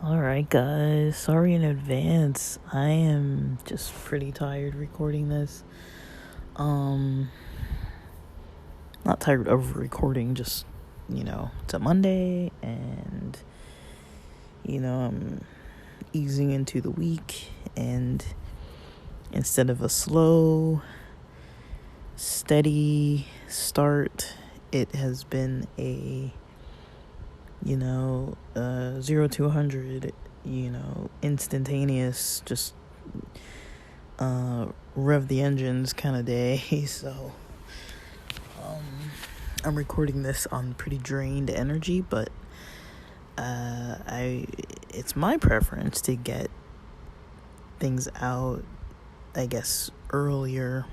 Alright guys, sorry in advance. I am just pretty tired recording this. Not tired of recording, just, it's a Monday and, I'm easing into the week, and instead of a slow, steady start, it has been a 0 to 100, instantaneous, just rev the engines kind of day. So I'm recording this on pretty drained energy, but it's my preference to get things out, I guess, earlier,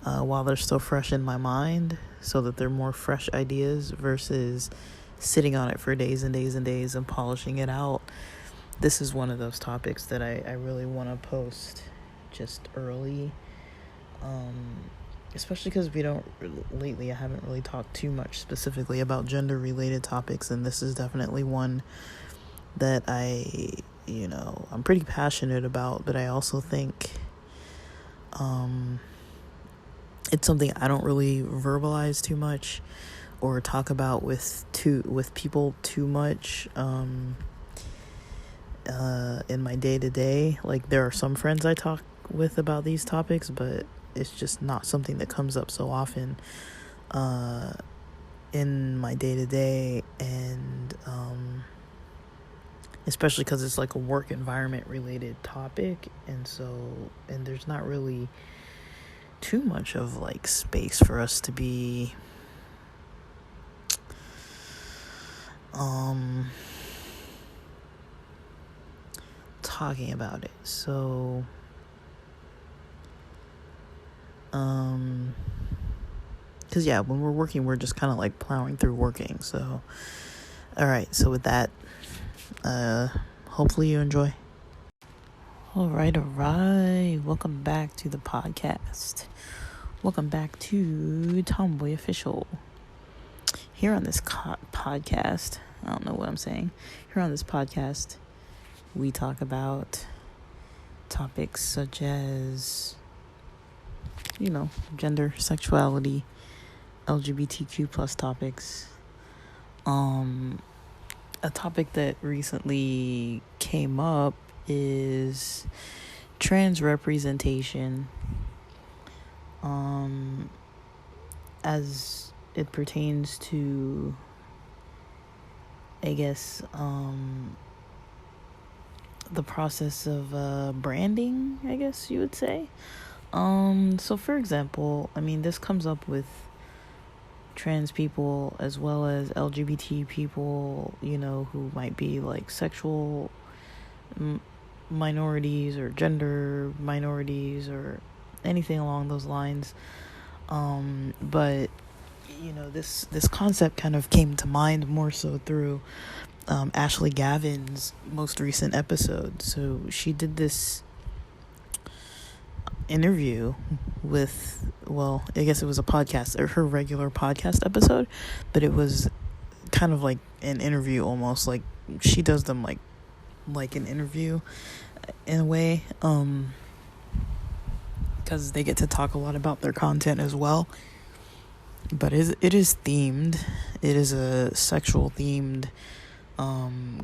while they're still fresh in my mind, so that they're more fresh ideas versus sitting on it for days and days and days and polishing it out. This is one of those topics that I really want to post just early, especially because lately I haven't really talked too much specifically about gender related topics, and this is definitely one that I'm pretty passionate about, but I also think it's something I don't really verbalize too much or talk about with people too much in my day-to-day. Like, there are some friends I talk with about these topics, but it's just not something that comes up so often in my day-to-day, and especially because it's like a work environment related topic, and there's not really too much of like space for us to be talking about it. So because when we're working, we're just kind of like plowing through working. So all right, so with that, hopefully you enjoy. All right. Welcome back to the podcast. Welcome back to Tomboy Official. Here on this podcast, I don't know what I'm saying. Here on this podcast, we talk about topics such as, gender, sexuality, LGBTQ plus topics. A topic that recently came up is trans representation, as it pertains to, I guess, the process of branding, I guess you would say. So for example, this comes up with trans people as well as LGBT people, who might be like sexual minorities or gender minorities or anything along those lines. But this concept kind of came to mind more so through Ashley Gavin's most recent episode. So she did this interview with, I guess it was a podcast, or her regular podcast episode, but it was kind of like an interview almost. Like, she does them like an interview in a way, because they get to talk a lot about their content as well. But it is themed. It is a sexual themed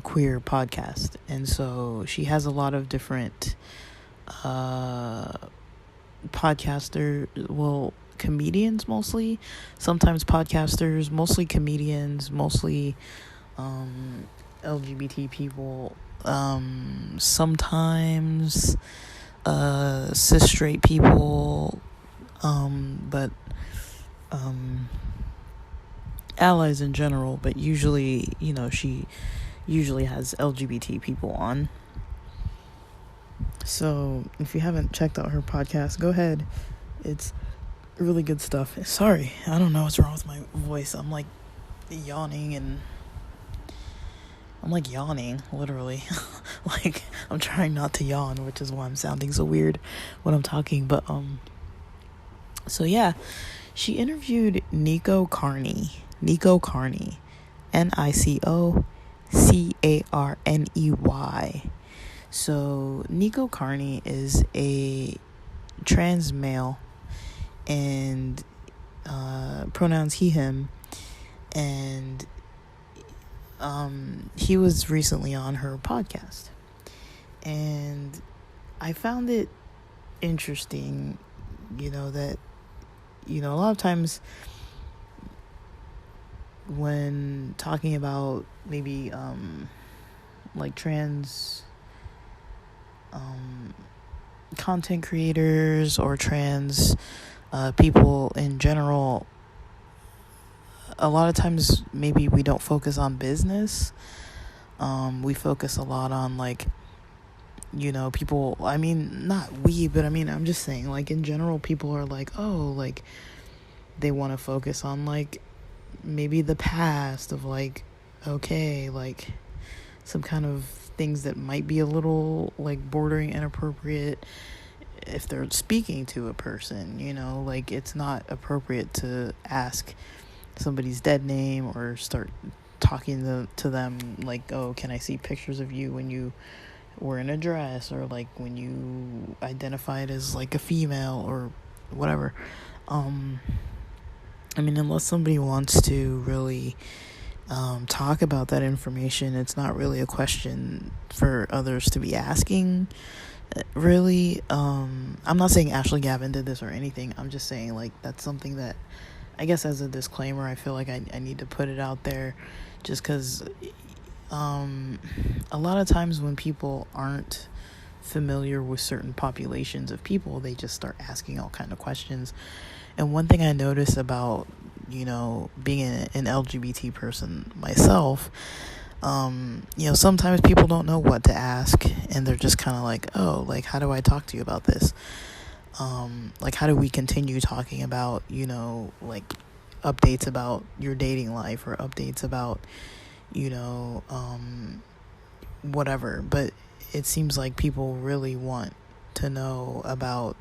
queer podcast, and so she has a lot of different comedians mostly, sometimes podcasters, mostly comedians, mostly LGBT people, sometimes cis straight people, but allies in general, but usually, she usually has LGBT people on. So if you haven't checked out her podcast, go ahead. It's really good stuff. Sorry, I don't know what's wrong with my voice. I'm like yawning and I'm like yawning, literally. Like, I'm trying not to yawn, which is why I'm sounding so weird when I'm talking. But, so yeah, she interviewed Nico Carney. NicoCarney. So, Nico Carney is a trans male, and pronouns he, him, and he was recently on her podcast, and I found it interesting, that, a lot of times when talking about maybe like trans content creators or trans people in general, a lot of times maybe we don't focus on business. We focus a lot on, like, people, I mean, not we, but I mean, I'm just saying, like, in general, people are like, oh, like, they want to focus on, like, maybe the past of, like, okay, like, some kind of things that might be a little, like, bordering inappropriate if they're speaking to a person, like, it's not appropriate to ask somebody's dead name or start talking to them like, oh, can I see pictures of you when you were in a dress, or like when you identified as like a female or whatever. I mean, unless somebody wants to really talk about that information, it's not really a question for others to be asking, really. I'm not saying Ashley Gavin did this or anything. I'm just saying, like, that's something that I guess as a disclaimer, I feel like I need to put it out there, just because a lot of times when people aren't familiar with certain populations of people, they just start asking all kind of questions. And one thing I notice about, being an LGBT person myself, sometimes people don't know what to ask, and they're just kind of like, oh, like, how do I talk to you about this? Like, how do we continue talking about, like, updates about your dating life, or updates about, whatever. But it seems like people really want to know about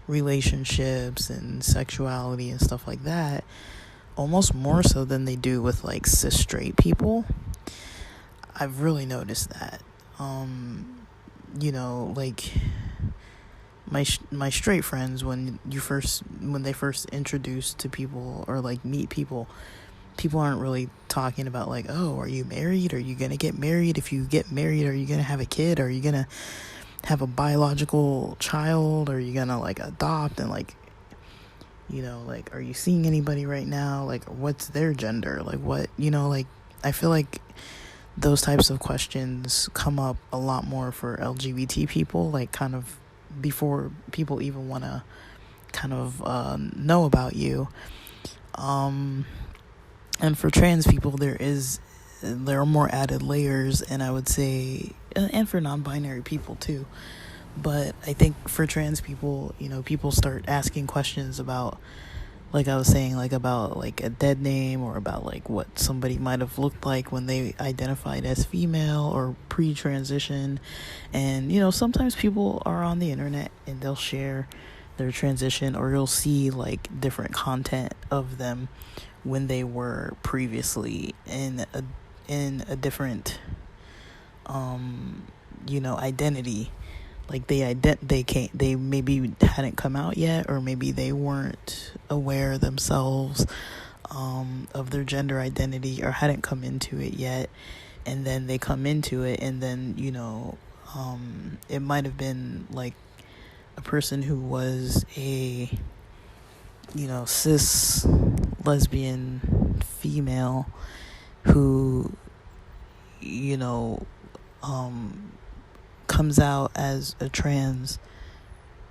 relationships and sexuality and stuff like that, almost more so than they do with, like, cis straight people. I've really noticed that. Like, my straight friends, when they first introduce to people or, like, meet people aren't really talking about, like, oh, are you married? Are you gonna get married? If you get married, are you gonna have a kid? Are you gonna have a biological child? Are you gonna, like, adopt? And, like, like, are you seeing anybody right now? Like, what's their gender? Like, what, like, I feel like those types of questions come up a lot more for LGBT people, like, kind of before people even want to kind of know about you. And for trans people, there are more added layers, and I would say, and for non-binary people too. But I think for trans people, people start asking questions about, like I was saying, like, about, like, a dead name, or about, like, what somebody might have looked like when they identified as female or pre-transition. And, sometimes people are on the internet and they'll share their transition, or you'll see, like, different content of them when they were previously in a different identity. Like, they maybe hadn't come out yet, or maybe they weren't aware themselves of their gender identity, or hadn't come into it yet, and then they come into it, and then it might have been, like, a person who was a cis lesbian female who comes out as a trans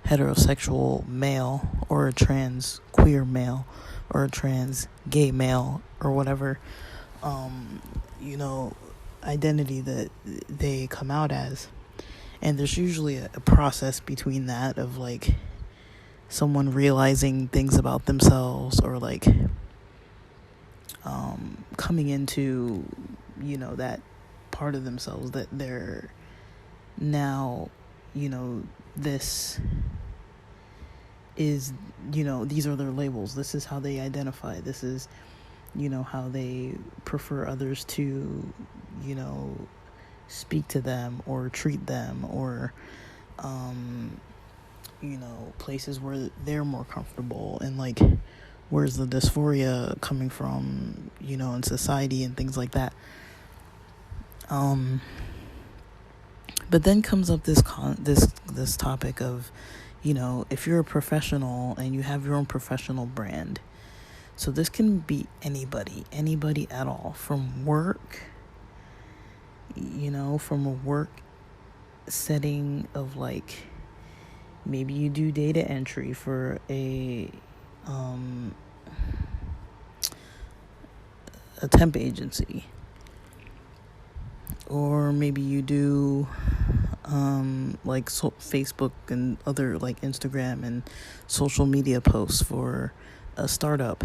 heterosexual male, or a trans queer male, or a trans gay male, or whatever identity that they come out as. And there's usually a process between that of, like, someone realizing things about themselves, or, like, coming into that part of themselves, that they're now, this is, these are their labels. This is how they identify. This is, how they prefer others to, speak to them or treat them, or, places where they're more comfortable, and like, where's the dysphoria coming from, in society and things like that. But then comes up this topic of, if you're a professional and you have your own professional brand. So this can be anybody at all, from work, from a work setting of like, maybe you do data entry for a temp agency, or maybe you do Facebook and other like Instagram and social media posts for a startup,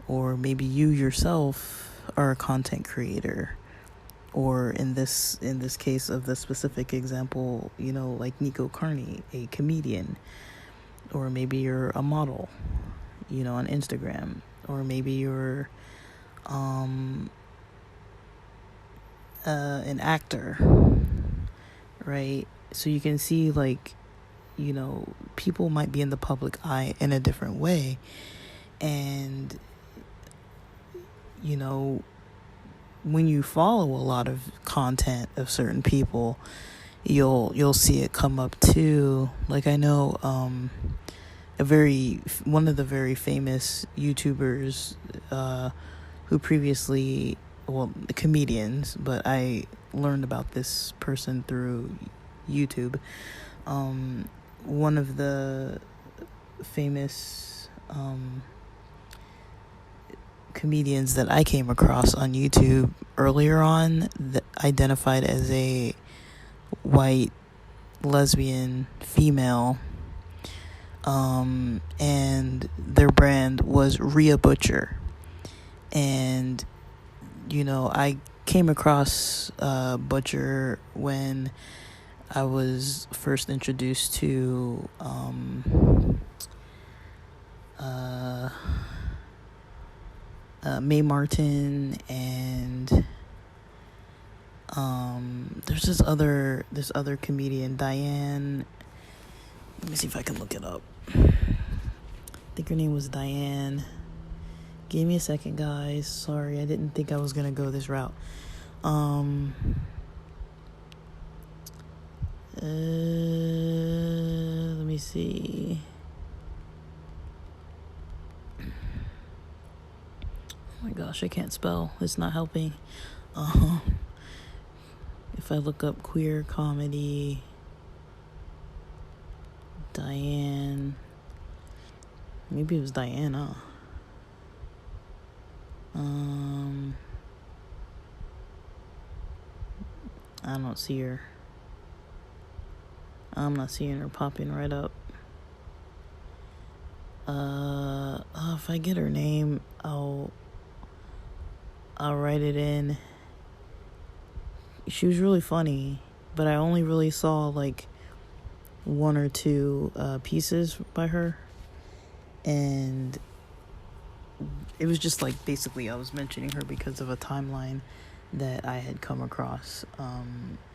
or maybe you yourself are a content creator, or in this case of the specific example, like Nico Carney, a comedian, or maybe you're a model, on Instagram, or maybe you're an actor, right? So you can see, like, people might be in the public eye in a different way, and when you follow a lot of content of certain people, you'll see it come up too. Like, I know one of the very famous YouTubers who previously, comedians, but I learned about this person through YouTube. One of the famous comedians that I came across on YouTube earlier on, that identified as a white lesbian female, and their brand was Rhea Butcher. And I came across Butcher when I was first introduced to Mae Martin, and there's this other comedian, Diane. Let me see if I can look it up. I think her name was Diane. Give me a second, guys. Sorry, I didn't think I was gonna go this route. Let me see. Oh my gosh, I can't spell. It's not helping. If I look up queer comedy, Diane, maybe it was Diana. I don't see her. I'm not seeing her popping right up. If I get her name, I'll write it in. She was really funny, but I only really saw like one or two pieces by her, and it was just like, basically I was mentioning her because of a timeline that I had come across,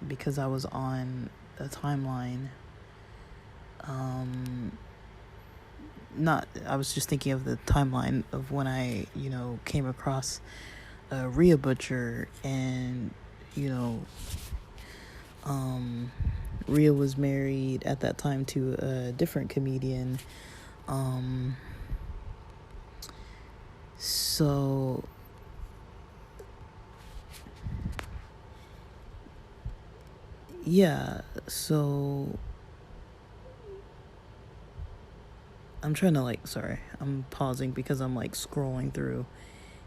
because I was on a timeline, I was just thinking of the timeline of when I came across Rhea Butcher, and Rhea was married at that time to a different comedian, so yeah, so I'm trying to I'm pausing because I'm like scrolling through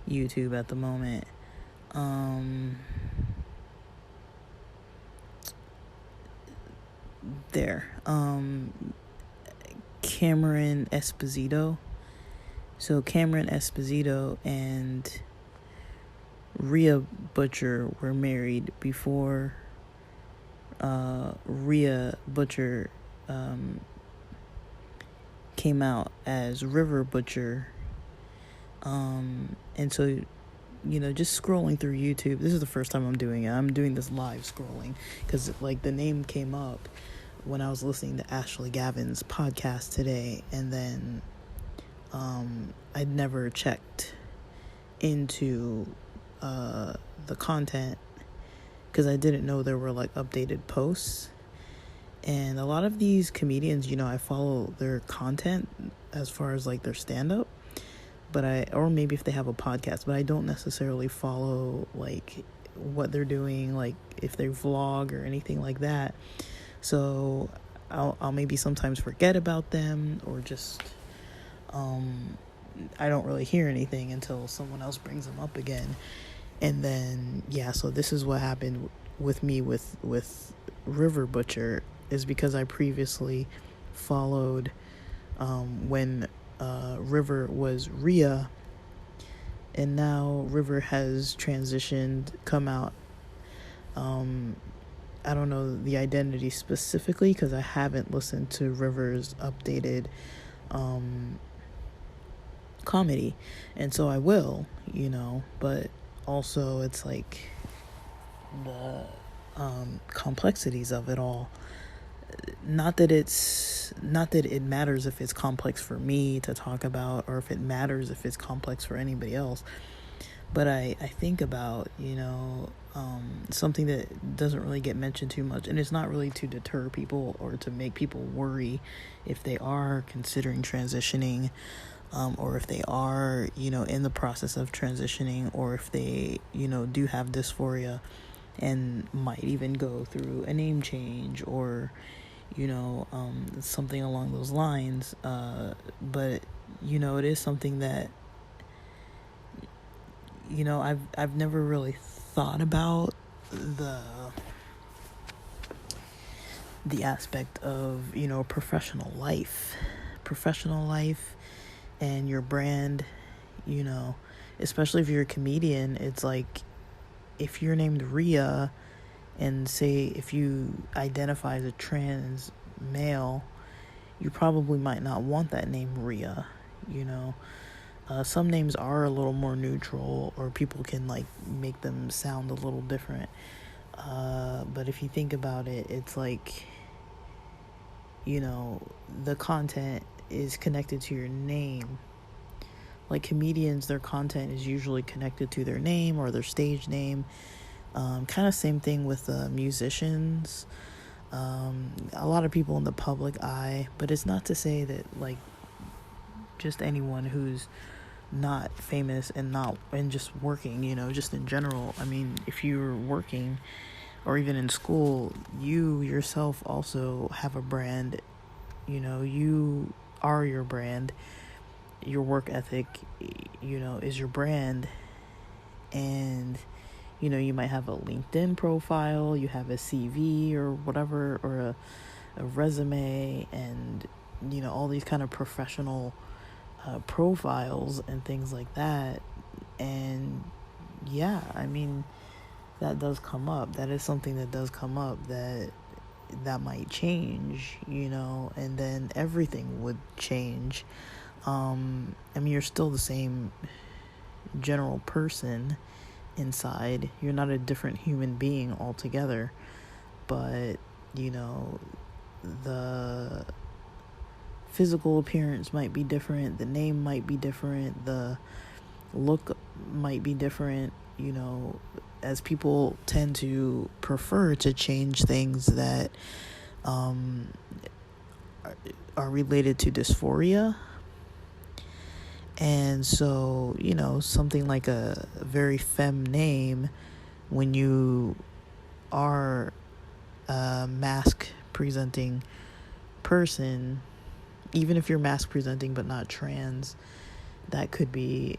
YouTube at the moment. Cameron Esposito. So Cameron Esposito and Rhea Butcher were married before Rhea Butcher came out as River Butcher. And so, just scrolling through YouTube, this is the first time I'm doing it. I'm doing this live scrolling because, like, the name came up when I was listening to Ashley Gavin's podcast today, and then I'd never checked into the content because I didn't know there were, like, updated posts. And a lot of these comedians, I follow their content as far as, like, their stand-up, or maybe if they have a podcast, but I don't necessarily follow, like, what they're doing, like, if they vlog or anything like that. So I'll maybe sometimes forget about them, or just I don't really hear anything until someone else brings them up again. And then, so this is what happened with me with River Butcher, is because I previously followed when River was Rhea, and now River has transitioned, come out. I don't know the identity specifically because I haven't listened to River's updated comedy, and so I will, but also it's like the complexities of it all. Not that it matters if it's complex for me to talk about, or if it matters if it's complex for anybody else, but I think about, something that doesn't really get mentioned too much, and it's not really to deter people or to make people worry if they are considering transitioning, or if they are, in the process of transitioning, or if they, do have dysphoria and might even go through a name change, or something along those lines. But it is something that I've never really thought about the aspect of professional life and your brand, especially if you're a comedian. It's like, if you're named Rhea, and say if you identify as a trans male, you probably might not want that name Rhea. Some names are a little more neutral, or people can, like, make them sound a little different. But if you think about it, it's like, the content is connected to your name. Like, comedians, their content is usually connected to their name or their stage name. Kind of same thing with musicians. A lot of people in the public eye, but it's not to say that, like, just anyone who's not famous and just working, just in general. I mean, if you're working or even in school, you yourself also have a brand. You are your brand. Your work ethic, is your brand. And you might have a LinkedIn profile, you have a CV or whatever, or a resume, and all these kind of professional profiles and things like that. And I mean, that does come up. That is something that does come up, that might change, and then everything would change. I mean, you're still the same general person inside. You're not a different human being altogether, but the physical appearance might be different, the name might be different, the look might be different, as people tend to prefer to change things that are related to dysphoria. And so, something like a very femme name, when you are a mask presenting person, even if you're mask presenting but not trans, that could be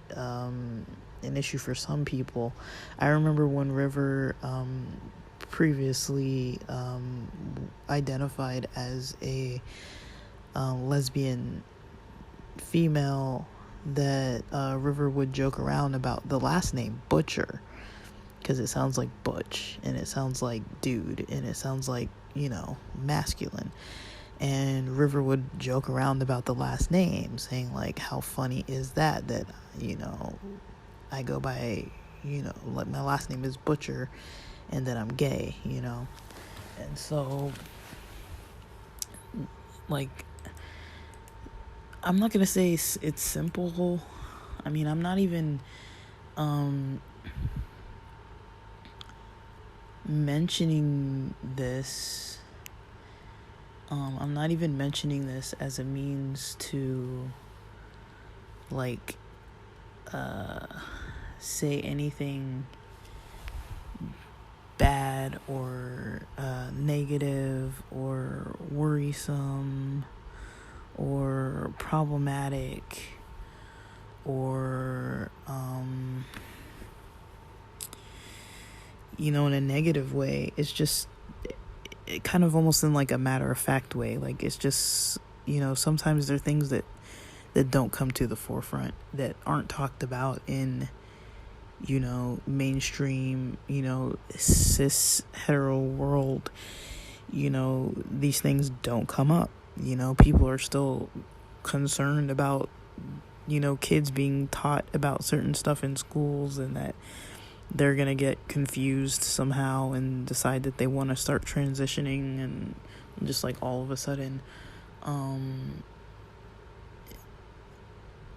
an issue for some people. I remember when River previously identified as a lesbian female that River would joke around about the last name Butcher, because it sounds like butch, and it sounds like dude, and it sounds like, masculine. And River would joke around about the last name, saying like, how funny is that I go by, like my last name is Butcher, and that I'm gay, and so, like, I'm not gonna say it's simple. I mean, I'm not even mentioning this. I'm not even mentioning this as a means to, like, say anything bad or negative or worrisome or problematic or in a negative way. It's just it kind of almost in like a matter of fact way. Like, it's just, sometimes there are things that don't come to the forefront, that aren't talked about in mainstream cis hetero world. These things don't come up. People are still concerned about kids being taught about certain stuff in schools, and that they're gonna get confused somehow and decide that they want to start transitioning, and just like all of a sudden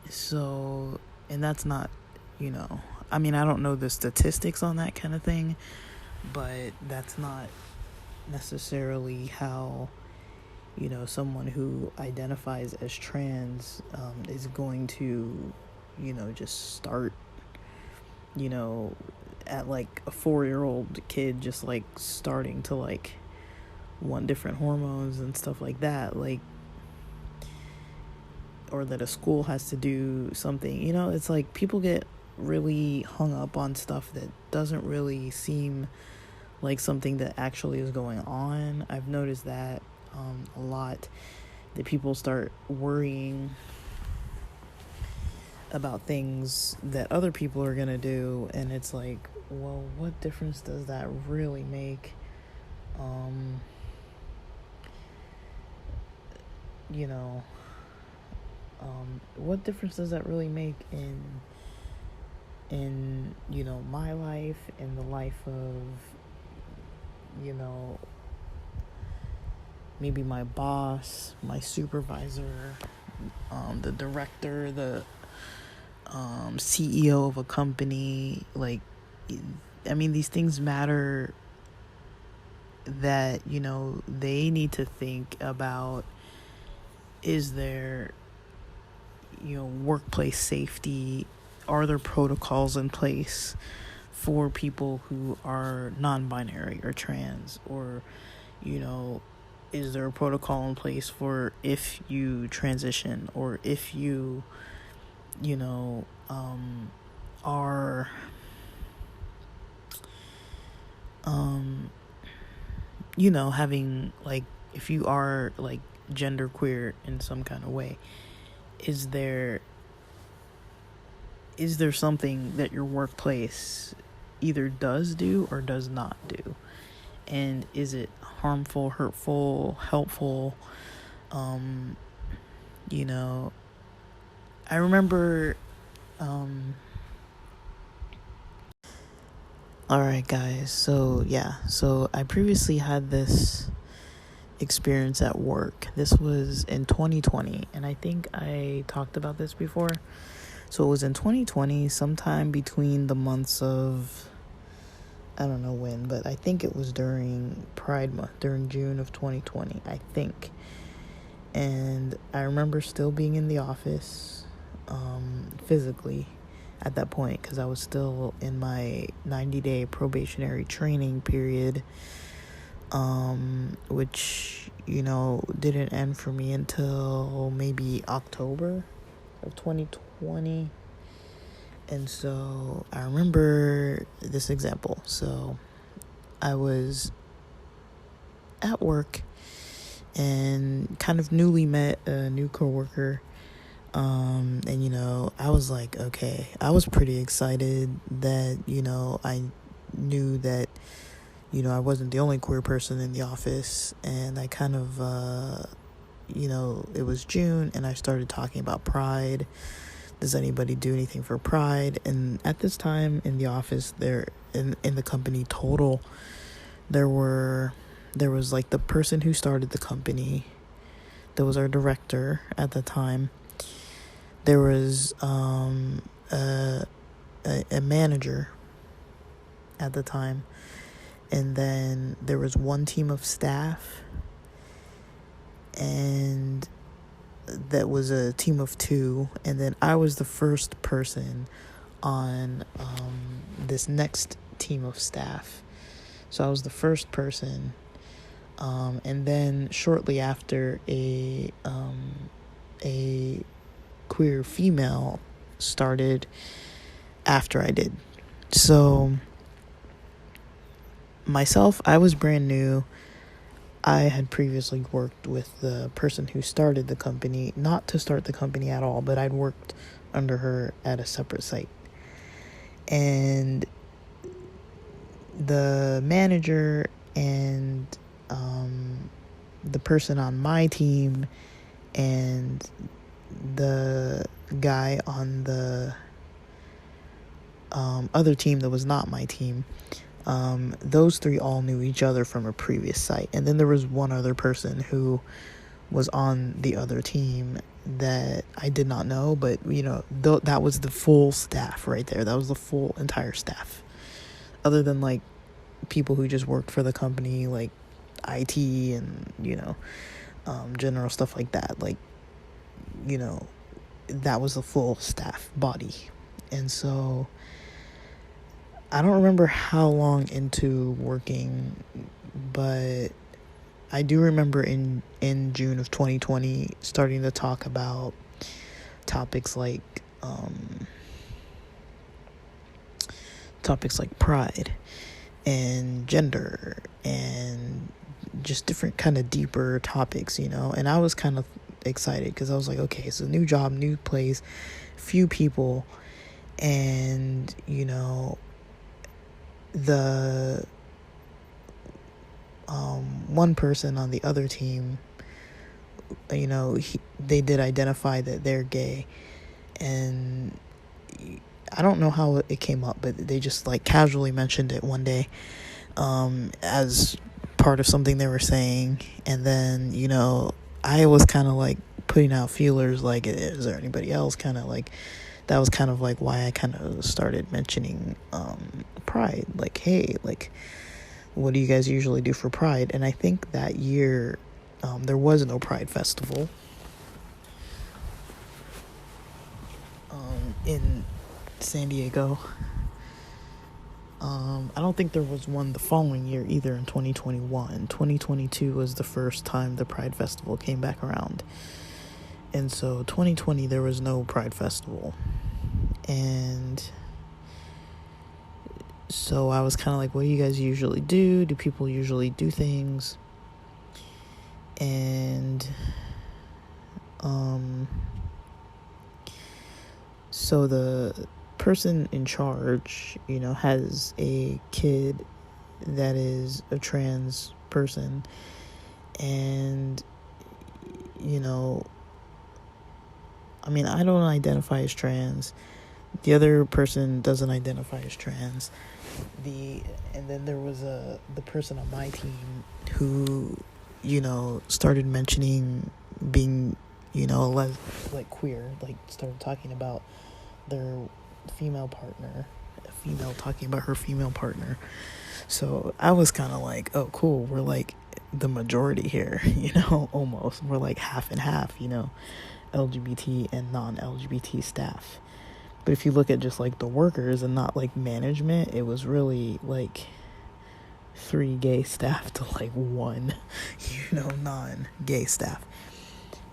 so, and that's not, I mean, I don't know the statistics on that kind of thing, but that's not necessarily how someone who identifies as trans is going to just start at like a 4-year-old kid, just like starting to like want different hormones and stuff like that, like, or that a school has to do something. It's like people get really hung up on stuff that doesn't really seem like something that actually is going on. I've noticed that a lot, that people start worrying about things that other people are gonna do, and it's like, well, what difference does that really make? What difference does that really make in my life, in the life of maybe my boss, my supervisor, the director, the CEO of a company? Like, I mean, these things matter, that they need to think about, is there workplace safety? Are there protocols in place for people who are non-binary or trans? Or is there a protocol in place for if you transition, or if you are having, like, if you are like genderqueer in some kind of way, is there something that your workplace either does do or does not do? And is it harmful, hurtful, helpful? I remember alright guys, so I previously had this experience at work. This was in 2020, and I think I talked about this before. So it was in 2020, sometime between the months of, I don't know when, but I think it was during Pride Month, during June of 2020, I think. And I remember still being in the office, physically at that point, because I was still in my 90-day probationary training period, which, didn't end for me until maybe October of 2020. And so I remember this example. So I was at work and kind of newly met a new coworker And, I was like, okay, I was pretty excited that, I knew that, I wasn't the only queer person in the office. And I kind of, it was June and I started talking about Pride. Does anybody do anything for Pride? And at this time in the office, in the company total, there was like the person who started the company. There was our director at the time. There was a manager at the time, and then there was one team of staff, and that was a team of 2, and then I was the first person on this next team of staff. So I was the first person, and then shortly after, a queer female started after I did. So myself, I was brand new. I had previously worked with the person who started the company, not to start the company at all, but I'd worked under her at a separate site. And the manager and the person on my team and the guy on the other team that was not my team, those 3 all knew each other from a previous site. And then there was one other person who was on the other team that I did not know, but that was the full staff right there. That was the full entire staff, other than like people who just worked for the company, like IT and general stuff like that. Like, that was the full staff body. And so I don't remember how long into working, but I do remember in June of 2020 starting to talk about topics like pride and gender and just different kind of deeper topics, and I was kind of excited because I was like, okay, so new job, new place, few people, and the one person on the other team, they did identify that they're gay, and I don't know how it came up, but they just like casually mentioned it one day as part of something they were saying. And then I was kind of like putting out feelers, like, is there anybody else? Kind of like, that was kind of like why I kind of started mentioning Pride, like, hey, like, what do you guys usually do for Pride? And I think that year there was no Pride Festival in San Diego. I don't think there was one the following year either in 2021. 2022 was the first time the Pride Festival came back around. And so 2020 there was no Pride Festival. And so I was kind of like, what do you guys usually do? Do people usually do things? And so the person in charge, has a kid that is a trans person, and I don't identify as trans. The other person doesn't identify as trans. And then there was the person on my team who started mentioning being like queer, like started talking about their female partner, a female talking about her female partner. So I was kind of like, oh cool, we're like the majority here, almost. We're like half and half, LGBT and non-LGBT staff. But if you look at just like the workers and not like management, it was really like 3 gay staff to like 1, non-gay staff.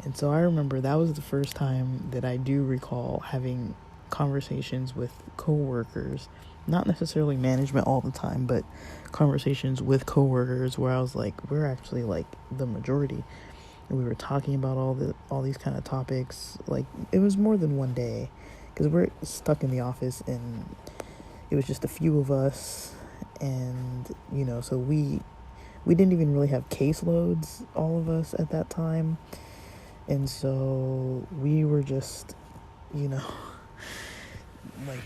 And so I remember that was the first time that I do recall having conversations with coworkers, not necessarily management all the time, but conversations with coworkers where I was like, we're actually like the majority. and we were talking about all these kind of topics. Like, it was more than one day, because we're stuck in the office, and it was just a few of us, and so we didn't even really have caseloads, all of us, at that time, and so we were just like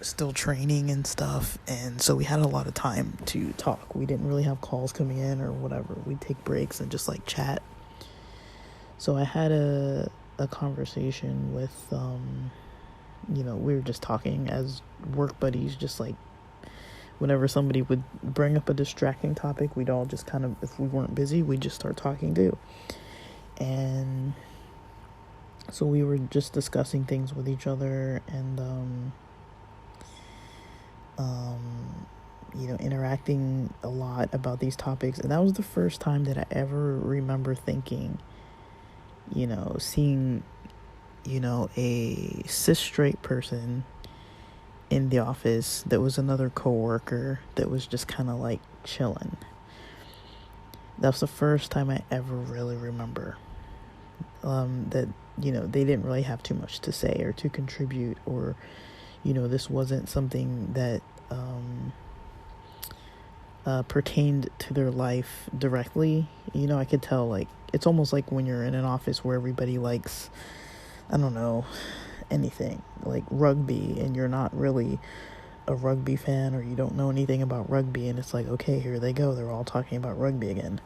still training and stuff, and so we had a lot of time to talk. We didn't really have calls coming in or whatever. We'd take breaks and just like chat. So I had a conversation with we were just talking as work buddies, just like whenever somebody would bring up a distracting topic, we'd all just kind of, if we weren't busy, we'd just start talking too. And so we were just discussing things with each other, and interacting a lot about these topics. And that was the first time that I ever remember thinking, seeing, a cis straight person in the office that was another coworker that was just kind of like chilling. That's the first time I ever really remember that they didn't really have too much to say or to contribute, or this wasn't something that pertained to their life directly. I could tell, like, it's almost like when you're in an office where everybody likes, I don't know, anything like rugby, and you're not really a rugby fan, or you don't know anything about rugby, and it's like, okay, here they go, they're all talking about rugby again.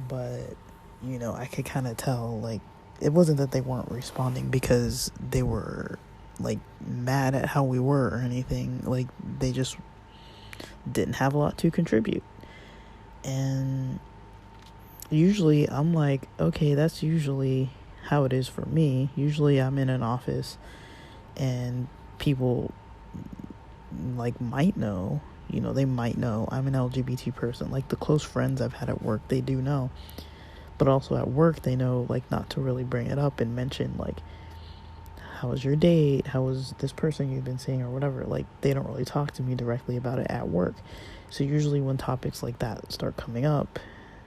But I could kind of tell, like, it wasn't that they weren't responding because they were like mad at how we were or anything. Like, they just didn't have a lot to contribute. And usually I'm like, okay, that's usually how it is for me. Usually I'm in an office and people like might know, they might know I'm an LGBT person. Like, the close friends I've had at work, they do know. But also at work, they know, like, not to really bring it up and mention, like, how was your date? How was this person you've been seeing, or whatever? Like, they don't really talk to me directly about it at work. So usually when topics like that start coming up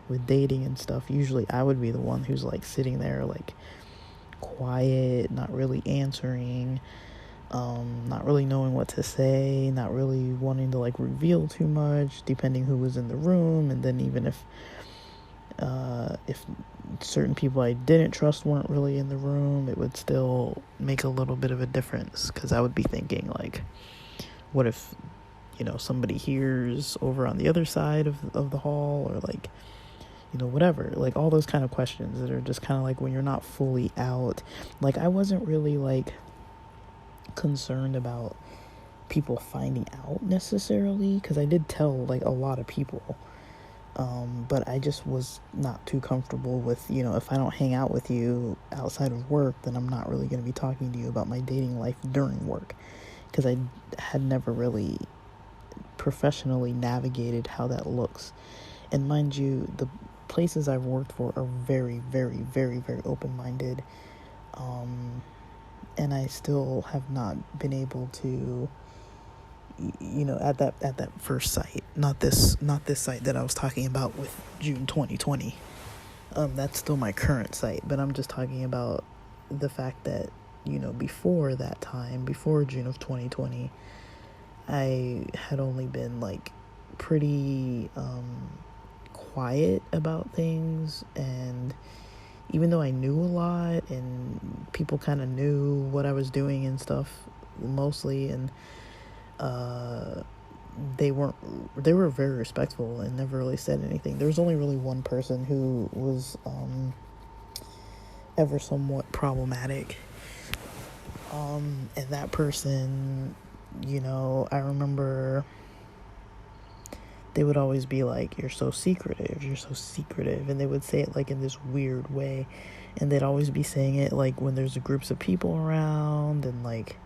with dating and stuff, usually I would be the one who's like sitting there like quiet, not really answering, not really knowing what to say, not really wanting to like reveal too much, depending who was in the room. And then even if certain people I didn't trust weren't really in the room, it would still make a little bit of a difference, because I would be thinking, like, what if somebody hears over on the other side of the hall, or like, whatever, like all those kind of questions that are just kind of like when you're not fully out. Like, I wasn't really like concerned about people finding out necessarily, because I did tell like a lot of people, but I just was not too comfortable with, if I don't hang out with you outside of work, then I'm not really going to be talking to you about my dating life during work, because I had never really professionally navigated how that looks. And mind you, the places I've worked for are very, very, very, very open-minded, and I still have not been able to, at that first site, not this site that I was talking about with June 2020. That's still my current site, but I'm just talking about the fact that, before that time, before June of 2020, I had only been like pretty quiet about things. And even though I knew a lot and people kind of knew what I was doing and stuff mostly, and they were very respectful and never really said anything. There was only really one person who was ever somewhat problematic, and that person, I remember they would always be like, you're so secretive, and they would say it like in this weird way, and they'd always be saying it like when there's groups of people around, and like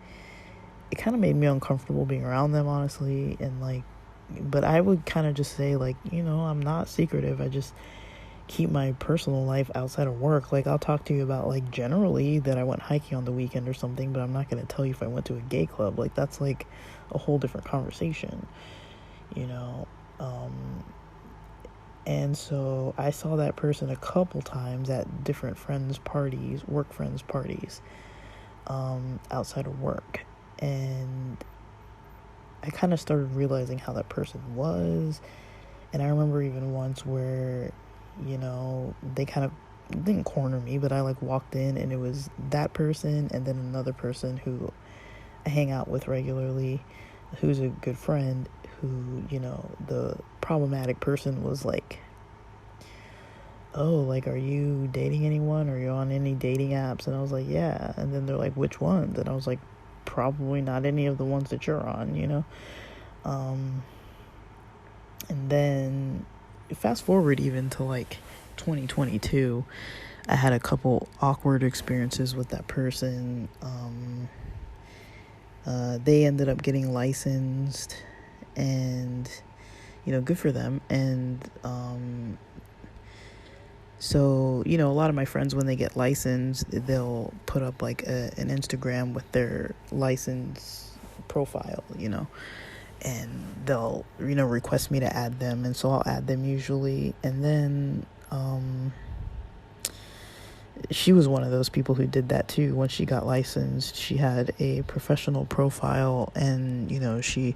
it kind of made me uncomfortable being around them, honestly. And like, but I would kind of just say like, I'm not secretive, I just keep my personal life outside of work. Like, I'll talk to you about like generally that I went hiking on the weekend or something, but I'm not going to tell you if I went to a gay club. Like, that's like a whole different conversation, And so I saw that person a couple times at different friends' parties, work friends' parties, outside of work. And I kind of started realizing how that person was. And I remember even once where, they kind of didn't corner me, but I walked in and it was that person and then another person who I hang out with regularly, who's a good friend, who, the problematic person was like, oh, are you dating anyone? Are you on any dating apps? And I was like, yeah. And then they're like, which ones? And I was like, probably not any of the ones that you're on, and then fast forward even to 2022, I had a couple awkward experiences with that person. They ended up getting licensed, and good for them. And so a lot of my friends, when they get licensed, they'll put up an Instagram with their license profile, and they'll request me to add them, and so I'll add them usually. And then she was one of those people who did that too. When she got licensed, she had a professional profile, and she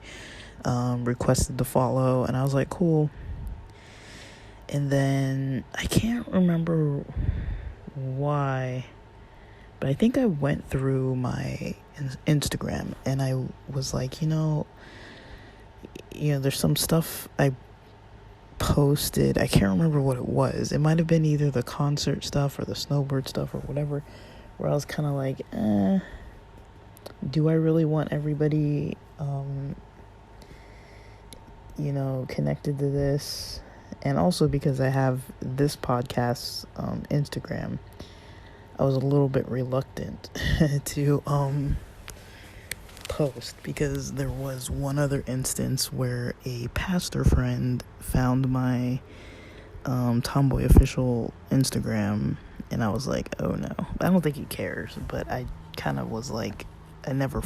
requested to follow, and I was like, cool. And then I can't remember why, but I think I went through my Instagram and I was like, there's some stuff I posted. I can't remember what it was. It might have been either the concert stuff or the snowboard stuff or whatever, where I was kind of like, do I really want everybody, connected to this? And also because I have this podcast's Instagram, I was a little bit reluctant to post, because there was one other instance where a pastor friend found my Tomboy Official Instagram, and I was like, oh no. I don't think he cares, but I kind of was like, I never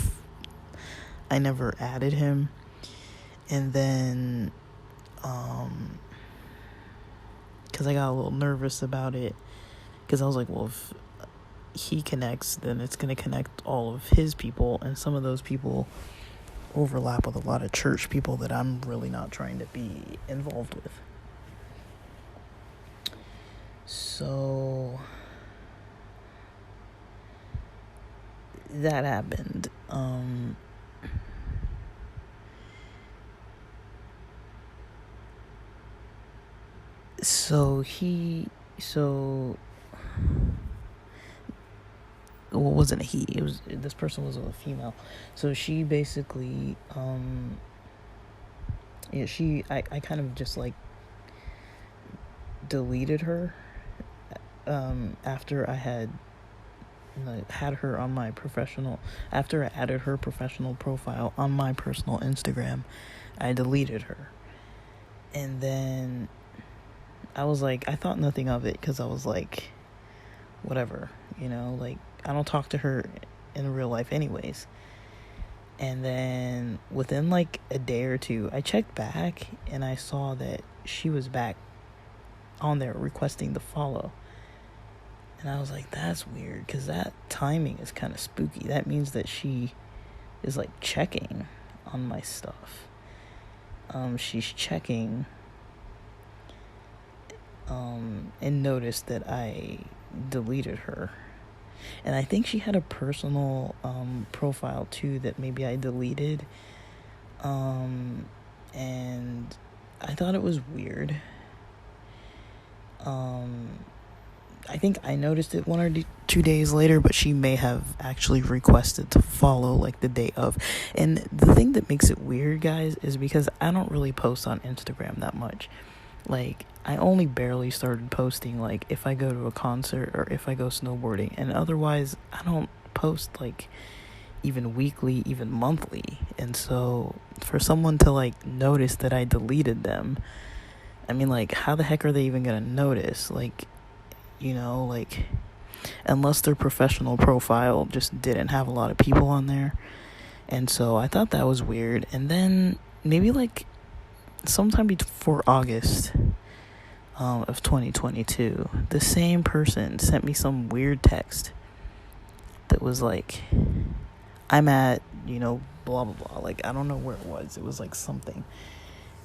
added him. And then because I got a little nervous about it, because I was like, well, if he connects, then it's going to connect all of his people, and some of those people overlap with a lot of church people that I'm really not trying to be involved with. So that happened. Well, it wasn't a he. This person was a female. So she basically, I kind of just deleted her, after I had her on my professional, after I added her professional profile on my personal Instagram, I deleted her. And then I was like, I thought nothing of it, because I was like, whatever, I don't talk to her in real life anyways. And then within a day or two, I checked back and I saw that she was back on there requesting the follow. And I was like, that's weird, because that timing is kind of spooky. That means that she is checking on my stuff. She's checking, and noticed that I deleted her. And I think she had a personal profile too that maybe I deleted. And I thought it was weird. I think I noticed it 1 or 2 days later, but she may have actually requested to follow the day of. And the thing that makes it weird, guys, is because I don't really post on Instagram that much. I only barely started posting if I go to a concert or if I go snowboarding, and otherwise I don't post even weekly, even monthly. And so for someone to notice that I deleted them, I mean, how the heck are they even gonna notice? Unless their professional profile just didn't have a lot of people on there. And so I thought that was weird. And then maybe sometime before August, of 2022, the same person sent me some weird text that was like, I'm at, blah, blah, blah. Like, I don't know where it was. It was like something.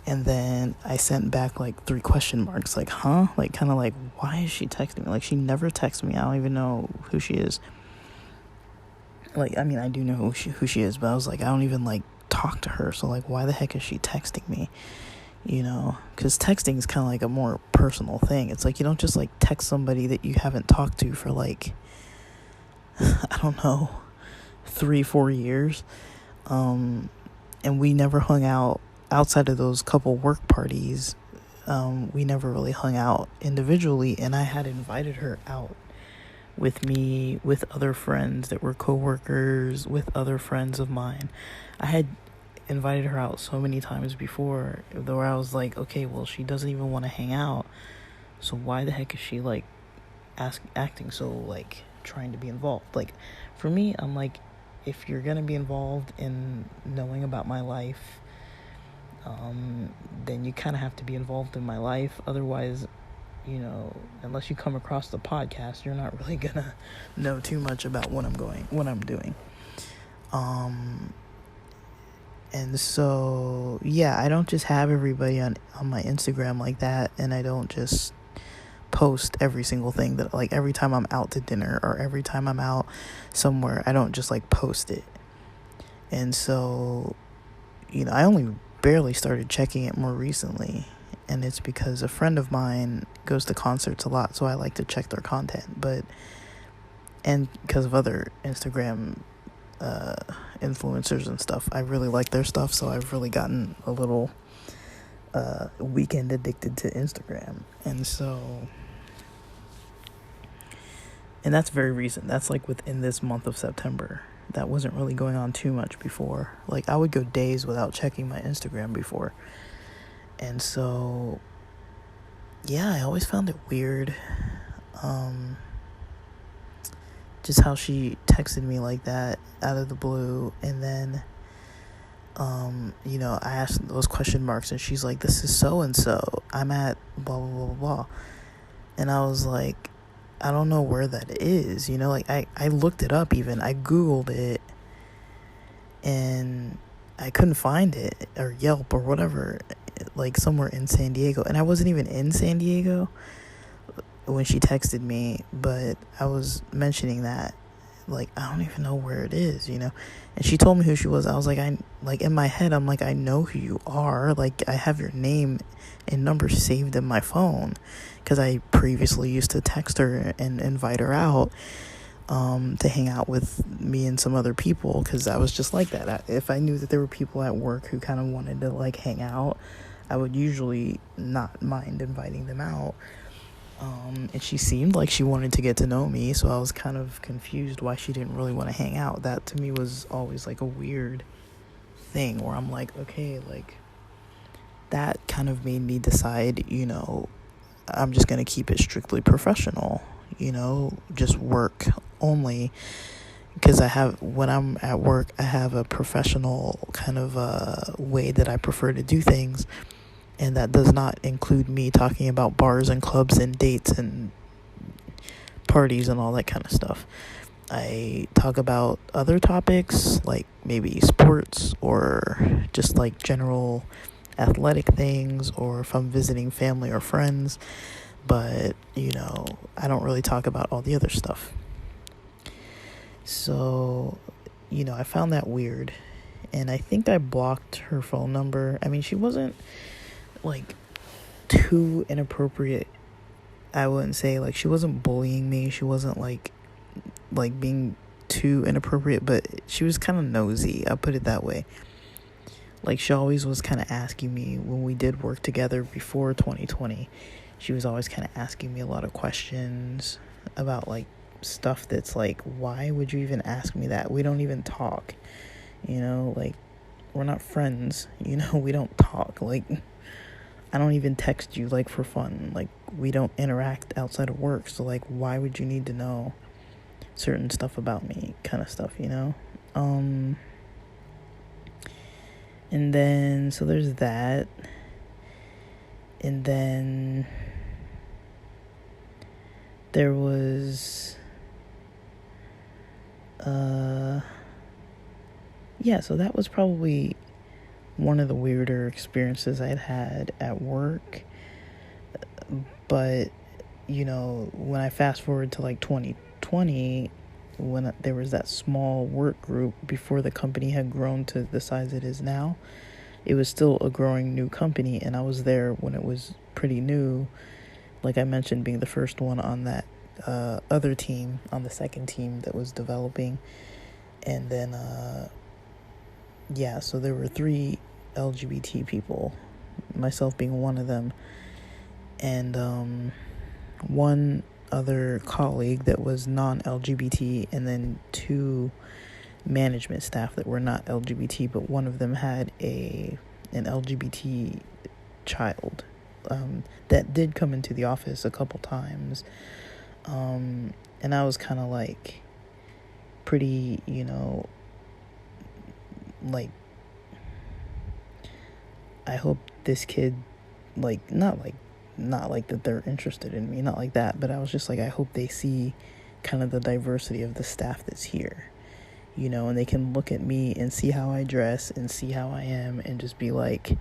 And then I sent back like 3 question marks, like, huh? Like, kind of like, why is she texting me? Like, she never texts me. I don't even know who she is. Like, I mean, I do know who she is, but I was like, I don't even like talk to her. So like, why the heck is she texting me? Because texting is kind of like a more personal thing. It's like, you don't just like text somebody that you haven't talked to for like, I don't know, 3-4 years. And we never hung out outside of those couple work parties. We never really hung out individually, and I had invited her out with me, with other friends that were co-workers, with other friends of mine. I had invited her out so many times before, though I was like, okay, well, she doesn't even want to hang out, so why the heck is she like acting so like trying to be involved? Like, for me, I'm like, if you're gonna be involved in knowing about my life, then you kind of have to be involved in my life. Otherwise, unless you come across the podcast, you're not really gonna know too much about what I'm doing. And so, yeah, I don't just have everybody on my Instagram like that, and I don't just post every single thing that, like, every time I'm out to dinner or every time I'm out somewhere, I don't just like post it. And so, I only barely started checking it more recently, and it's because a friend of mine goes to concerts a lot, so I like to check their content, and because of other Instagram influencers and stuff, I really like their stuff, so I've really gotten a little weekend addicted to Instagram. And that's very recent. That's like within this month of September. That wasn't really going on too much before. Like, I would go days without checking my Instagram before. And so, yeah, I always found it weird. Just how she texted me like that out of the blue. And then, I asked those question marks, and she's like, this is so-and-so. I'm at blah, blah, blah, blah. And I was like, I don't know where that is. Like, I looked it up even. I Googled it, and I couldn't find it, or Yelp or whatever, like somewhere in San Diego. And I wasn't even in San Diego when she texted me, but I was mentioning that, like, I don't even know where it is, And she told me who she was. I was like, in my head, I'm like, I know who you are. Like, I have your name and number saved in my phone, because I previously used to text her and invite her out to hang out with me and some other people, because I was just like that. If I knew that there were people at work who kind of wanted to like hang out, I would usually not mind inviting them out. And she seemed like she wanted to get to know me, so I was kind of confused why she didn't really want to hang out. That to me was always like a weird thing, where I'm like, okay, like, that kind of made me decide, I'm just going to keep it strictly professional, just work only, because when I'm at work, I have a professional kind of way that I prefer to do things. And that does not include me talking about bars and clubs and dates and parties and all that kind of stuff. I talk about other topics, like maybe sports or just like general athletic things, or if I'm visiting family or friends. But, I don't really talk about all the other stuff. So, I found that weird. And I think I blocked her phone number. I mean, she wasn't like too inappropriate. I wouldn't say, like, she wasn't bullying me. She wasn't like being too inappropriate, but she was kind of nosy. I'll put it that way. Like, she always was kind of asking me, when we did work together before 2020, she was always kind of asking me a lot of questions about like stuff that's like, why would you even ask me that? We don't even talk, like, we're not friends, we don't talk. Like, I don't even text you like for fun. Like, we don't interact outside of work, so like, why would you need to know certain stuff about me, kind of stuff, and then so there's that. And then there was, so that was probably one of the weirder experiences I'd had at work. But, when I fast forward to like 2020, when there was that small work group before the company had grown to the size it is now, it was still a growing new company, and I was there when it was pretty new. Like I mentioned, being the first one on that other team, on the second team that was developing. And then, so there were 3 LGBT people, myself being one of them, and one other colleague that was non-LGBT, and then 2 management staff that were not LGBT, but one of them had an LGBT child that did come into the office a couple times, and I was kind of like pretty, like, I hope this kid, like, not like that they're interested in me, not like that, but I was just like, I hope they see kind of the diversity of the staff that's here, and they can look at me and see how I dress and see how I am and just be like,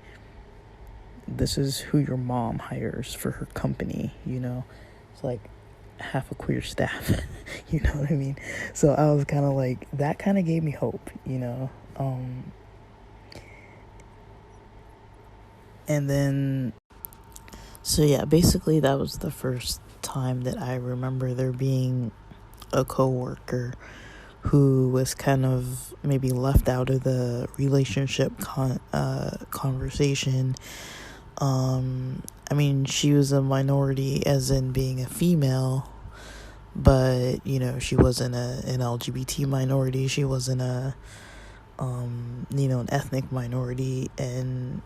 this is who your mom hires for her company, It's like half a queer staff, you know what I mean? So I was kind of like, that kind of gave me hope, and then, so yeah, basically that was the first time that I remember there being a coworker who was kind of maybe left out of the relationship conversation. I mean, she was a minority as in being a female, but, she wasn't an LGBT minority. She wasn't an ethnic minority, and,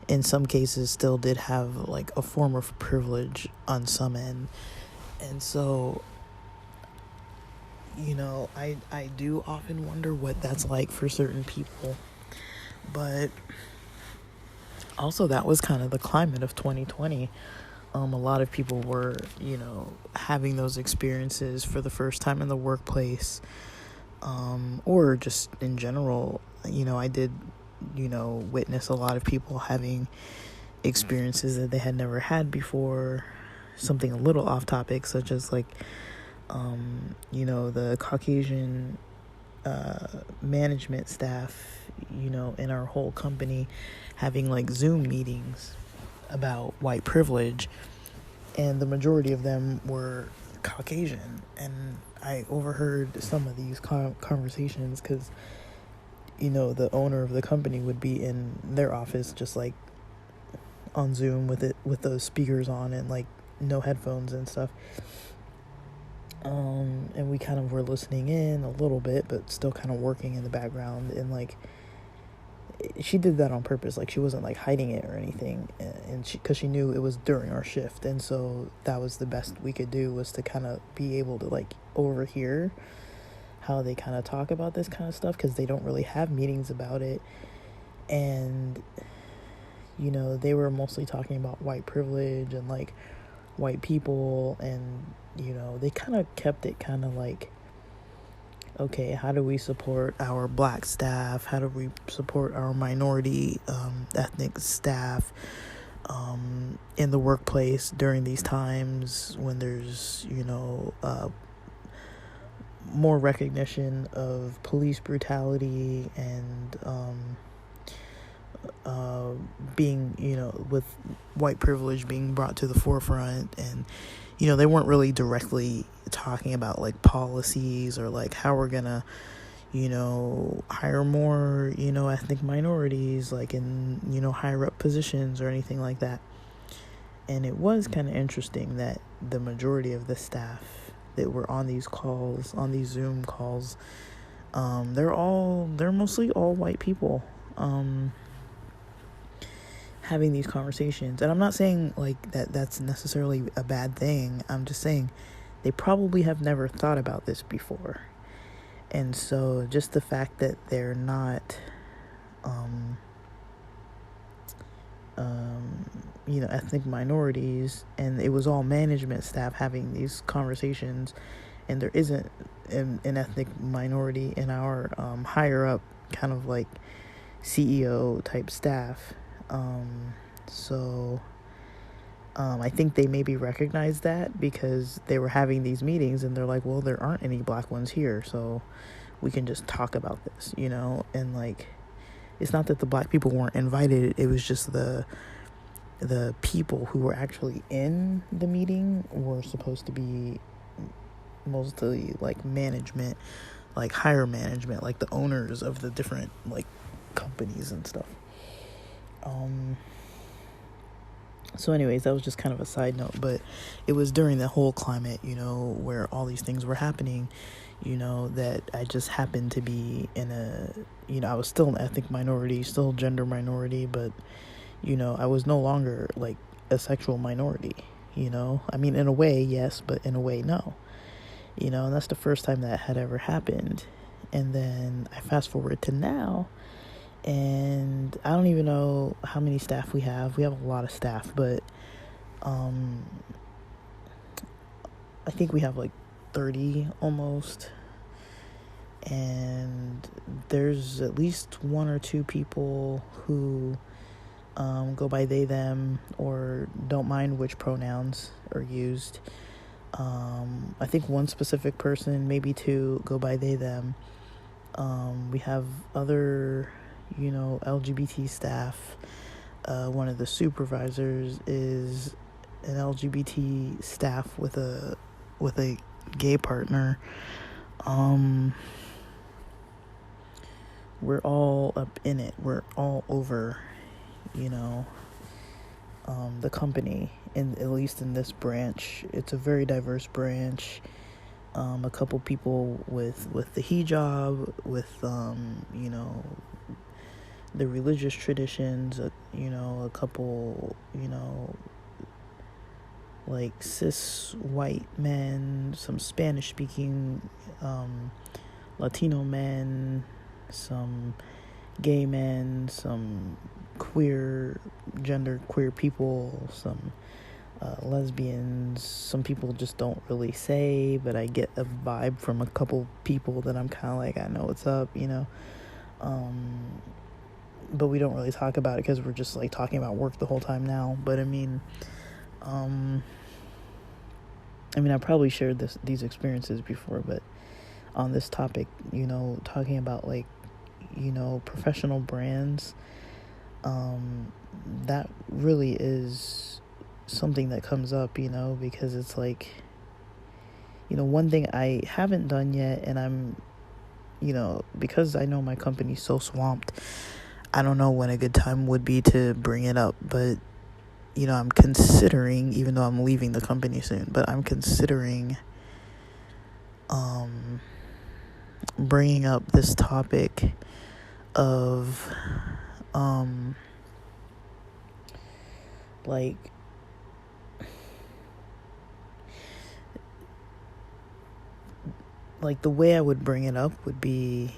in some cases still did have like a form of privilege on some end. And so, I do often wonder what that's like for certain people. But also, that was kind of the climate of 2020. A lot of people were, having those experiences for the first time in the workplace, or just in general. I did, witness a lot of people having experiences that they had never had before. Something a little off topic, such as like, the Caucasian management staff, in our whole company having like Zoom meetings about white privilege, and the majority of them were Caucasian. And I overheard some of these conversations because, the owner of the company would be in their office just like on Zoom with those speakers on and like no headphones and stuff. And we kind of were listening in a little bit, but still kind of working in the background. And like, she did that on purpose. Like, she wasn't like hiding it or anything. And because she knew it was during our shift. And so that was the best we could do, was to kind of be able to like overhear how they kind of talk about this kind of stuff, because they don't really have meetings about it. And, they were mostly talking about white privilege and like white people, and they kind of kept it kind of like, okay, how do we support our black staff? How do we support our minority ethnic staff in the workplace during these times when there's, more recognition of police brutality and being, with white privilege being brought to the forefront. And they weren't really directly talking about like policies or like how we're gonna hire more ethnic minorities like in higher up positions or anything like that. And it was kind of interesting that the majority of the staff that were on these calls, on these Zoom calls, they're mostly all white people having these conversations. And I'm not saying like that's necessarily a bad thing. I'm just saying they probably have never thought about this before. And so just the fact that they're not ethnic minorities, and it was all management staff having these conversations, and there isn't an ethnic minority in our higher up kind of like CEO type staff. So I think they maybe recognized that because they were having these meetings and they're like, well, there aren't any black ones here, so we can just talk about this, and like, it's not that the black people weren't invited, it was just the people who were actually in the meeting were supposed to be mostly like management, like higher management, like the owners of the different like companies and stuff. So anyways, that was just kind of a side note, but it was during the whole climate, where all these things were happening, that I just happened to be in I was still an ethnic minority, still gender minority, but, I was no longer like a sexual minority, I mean, in a way, yes, but in a way, no, and that's the first time that had ever happened. And then I fast forward to now, and I don't even know how many staff we have. We have a lot of staff, but I think we have like 30 almost. And there's at least one or two people who go by they, them, or don't mind which pronouns are used. I think one specific person, maybe two, go by they, them. We have other LGBT staff. One of the supervisors is an LGBT staff with a gay partner. We're all up in it. We're all over, the company, and at least in this branch, it's a very diverse branch. A couple people with the hijab, with the religious traditions, a couple, like cis white men, some Spanish speaking Latino men, some gay men, some queer people, some lesbians. Some people just don't really say, but I get a vibe from a couple people that I'm kind of like, I know what's up, but we don't really talk about it because we're just like talking about work the whole time now. But I mean, I probably shared these experiences before, but on this topic, talking about like, professional brands, that really is something that comes up, because it's like, one thing I haven't done yet, and I'm, because I know my company's so swamped, I don't know when a good time would be to bring it up, but, I'm considering, even though I'm leaving the company soon, but I'm considering, bringing up this topic of, like the way I would bring it up would be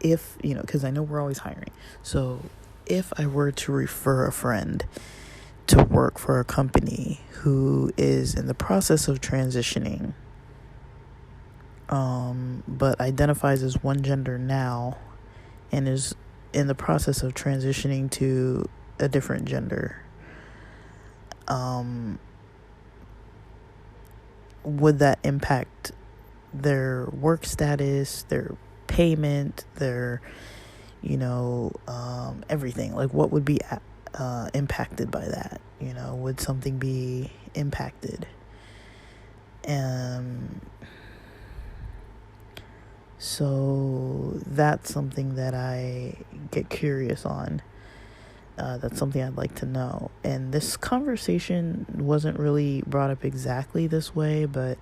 if, because I know we're always hiring. So if I were to refer a friend to work for a company who is in the process of transitioning, but identifies as one gender now and is in the process of transitioning to a different gender, would that impact their work status, their payment, their, everything? Like, what would be impacted by that? Would something be impacted? So that's something that I get curious on. That's something I'd like to know. And this conversation wasn't really brought up exactly this way, but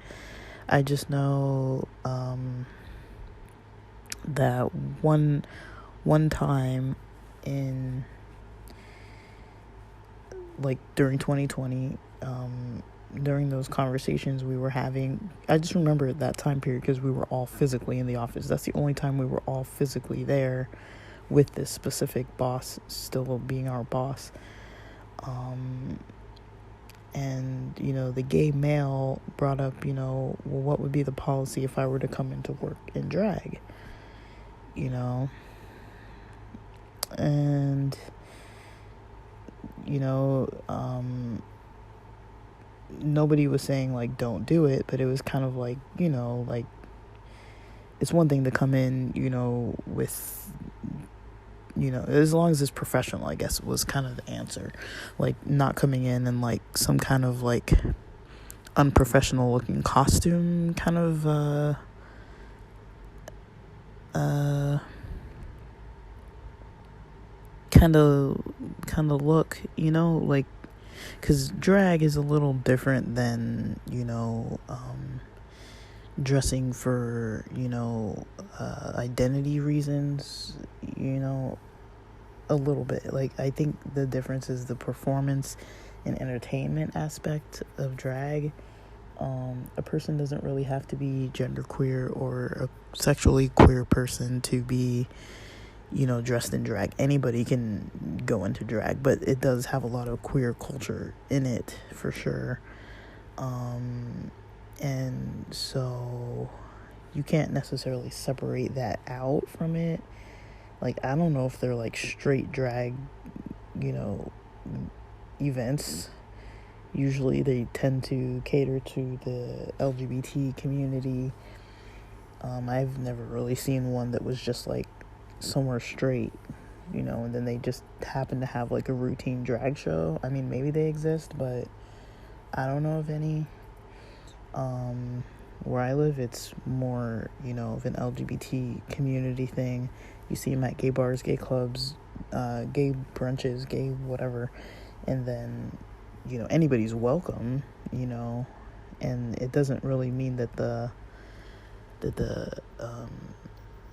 I just know that one time in, like, during 2020, during those conversations we were having, I just remember that time period because we were all physically in the office. That's the only time we were all physically there with this specific boss still being our boss. And, the gay male brought up, well, what would be the policy if I were to come into work in drag? And, nobody was saying, like, don't do it, but it was kind of like, like, it's one thing to come in, with, as long as it's professional, I guess was kind of the answer. Like, not coming in like some kind of, like, unprofessional looking costume kind of, kind of look, like, because drag is a little different than, dressing for, identity reasons, a little bit. Like, I think the difference is the performance and entertainment aspect of drag. A person doesn't really have to be genderqueer or a sexually queer person to be, dressed in drag. Anybody can go into drag, but it does have a lot of queer culture in it, for sure. And so you can't necessarily separate that out from it. Like, I don't know if they're, like, straight drag, events. Usually they tend to cater to the LGBT community. I've never really seen one that was just, like, somewhere straight, and then they just happen to have, like, a routine drag show. I mean, maybe they exist, but I don't know of any. Where I live, it's more, of an LGBT community thing. You see them at gay bars, gay clubs, gay brunches, gay whatever. And then, anybody's welcome, and it doesn't really mean that the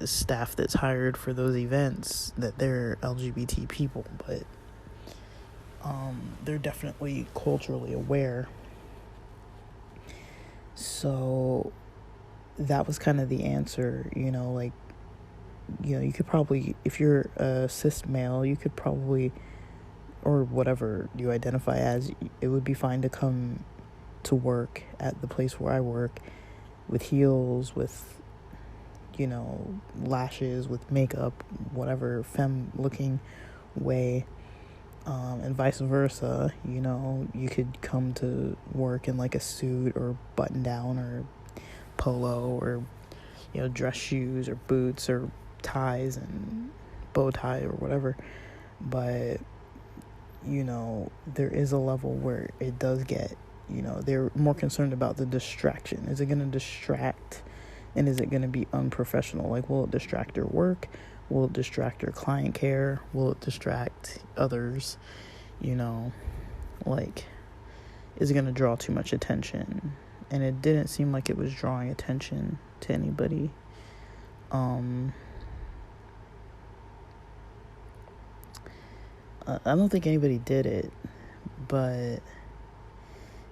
staff that's hired for those events, that they're LGBT people, but they're definitely culturally aware. So that was kind of the answer, like, you could probably, if you're a cis male, you could probably, or whatever you identify as, it would be fine to come to work at the place where I work with heels, with, lashes, with makeup, whatever femme looking way. And vice versa, you could come to work in, like, a suit or button down or polo or, dress shoes or boots or ties and bow tie or whatever. But, there is a level where it does get, they're more concerned about the distraction. Is it going to distract, and is it going to be unprofessional? Like, will it distract your work? Will it distract your client care? Will it distract others? Like, is it going to draw too much attention? And it didn't seem like it was drawing attention to anybody. I don't think anybody did it, but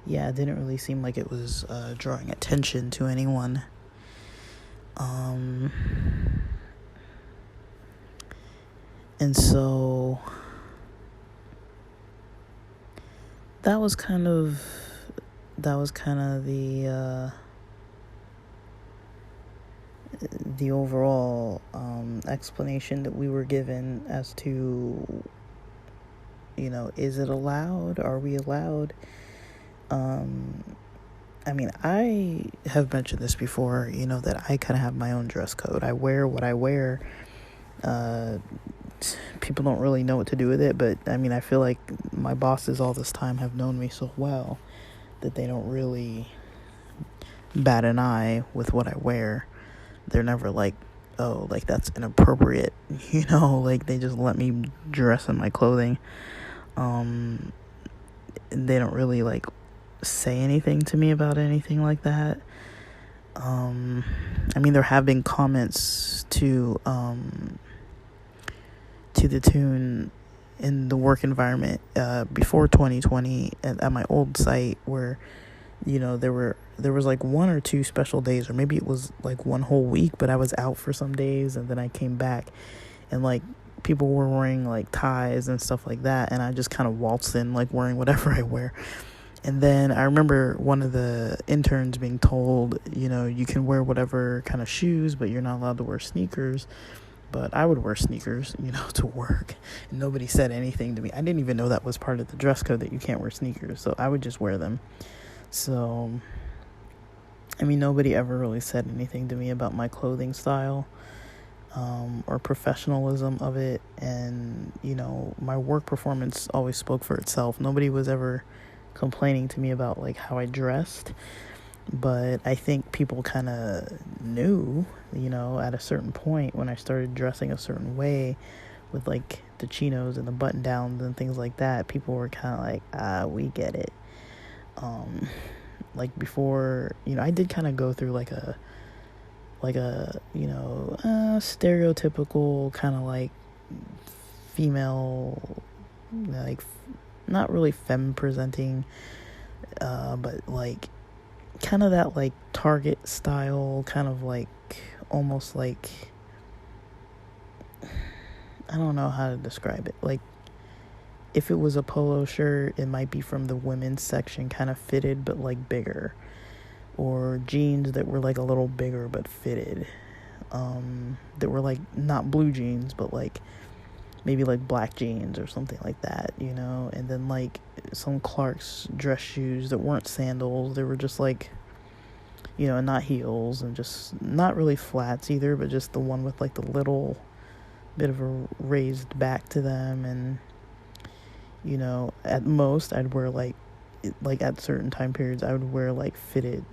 yeah, it didn't really seem like it was drawing attention to anyone. And so that was kind of the overall explanation that we were given as to, is it allowed? Are we allowed? I mean, I have mentioned this before, that I kind of have my own dress code. I wear what I wear. People don't really know what to do with it, but I mean, I feel like my bosses all this time have known me so well that they don't really bat an eye with what I wear. They're never like, oh, like, that's inappropriate, like, they just let me dress in my clothing. They don't really, like, say anything to me about anything like that. I mean, there have been comments to the tune in the work environment before 2020 at my old site, where there was like one or two special days, or maybe it was like one whole week, but I was out for some days and then I came back, and like people were wearing like ties and stuff like that, and I just kind of waltzed in like wearing whatever I wear. And then I remember one of the interns being told, you can wear whatever kind of shoes, but you're not allowed to wear sneakers. But I would wear sneakers, to work. And nobody said anything to me. I didn't even know that was part of the dress code, that you can't wear sneakers. So I would just wear them. So, nobody ever really said anything to me about my clothing style, or professionalism of it. And, my work performance always spoke for itself. Nobody was ever complaining to me about like how I dressed. But I think people kind of knew, at a certain point when I started dressing a certain way with like the chinos and the button downs and things like that, people were kind of like, we get it. Like before, I did kind of go through like a stereotypical kind of like female, like not really femme presenting, but like kind of that like Target style, kind of like almost like, I don't know how to describe it. Like if it was a polo shirt, it might be from the women's section, kind of fitted but like bigger, or jeans that were like a little bigger but fitted, that were like not blue jeans but like maybe like black jeans or something like that, and then like some Clark's dress shoes that weren't sandals. They were just like, not heels, and just not really flats either, but just the one with like the little bit of a raised back to them. And at most I'd wear like at certain time periods I would wear like fitted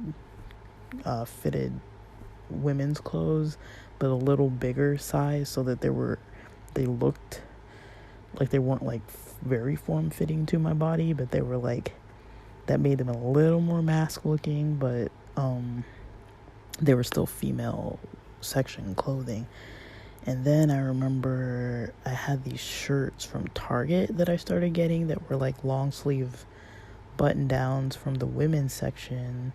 women's clothes, but a little bigger size, so that they looked like they weren't like very form-fitting to my body, but they were like, that made them a little more mask looking, but they were still female section clothing. And then I remember I had these shirts from Target that I started getting that were like long sleeve button downs from the women's section,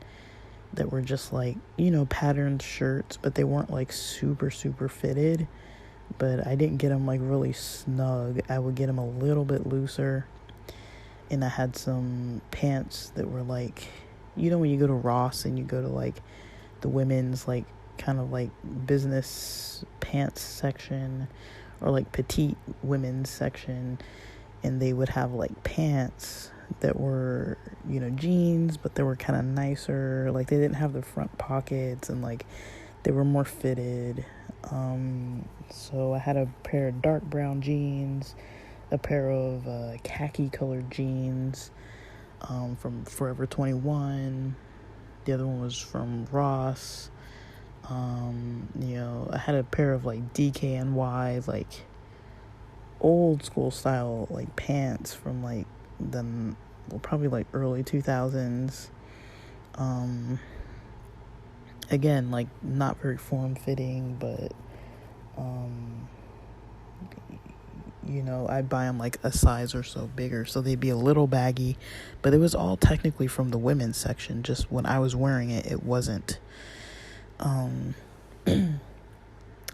that were just like, patterned shirts, but they weren't like super fitted. But I didn't get them like really snug. I would get them a little bit looser. And I had some pants that were like, when you go to Ross and you go to like the women's like kind of like business pants section, or like petite women's section, and they would have like pants that were, jeans, but they were kind of nicer. Like they didn't have the front pockets, and like they were more fitted. So I had a pair of dark brown jeans, a pair of khaki colored jeans from Forever 21. The other one was from Ross. I had a pair of like DKNY, like old school style like pants from like probably like early 2000s. Again, like not very form fitting, but I'd buy them like a size or so bigger, so they'd be a little baggy, but it was all technically from the women's section. Just when I was wearing it, it wasn't, it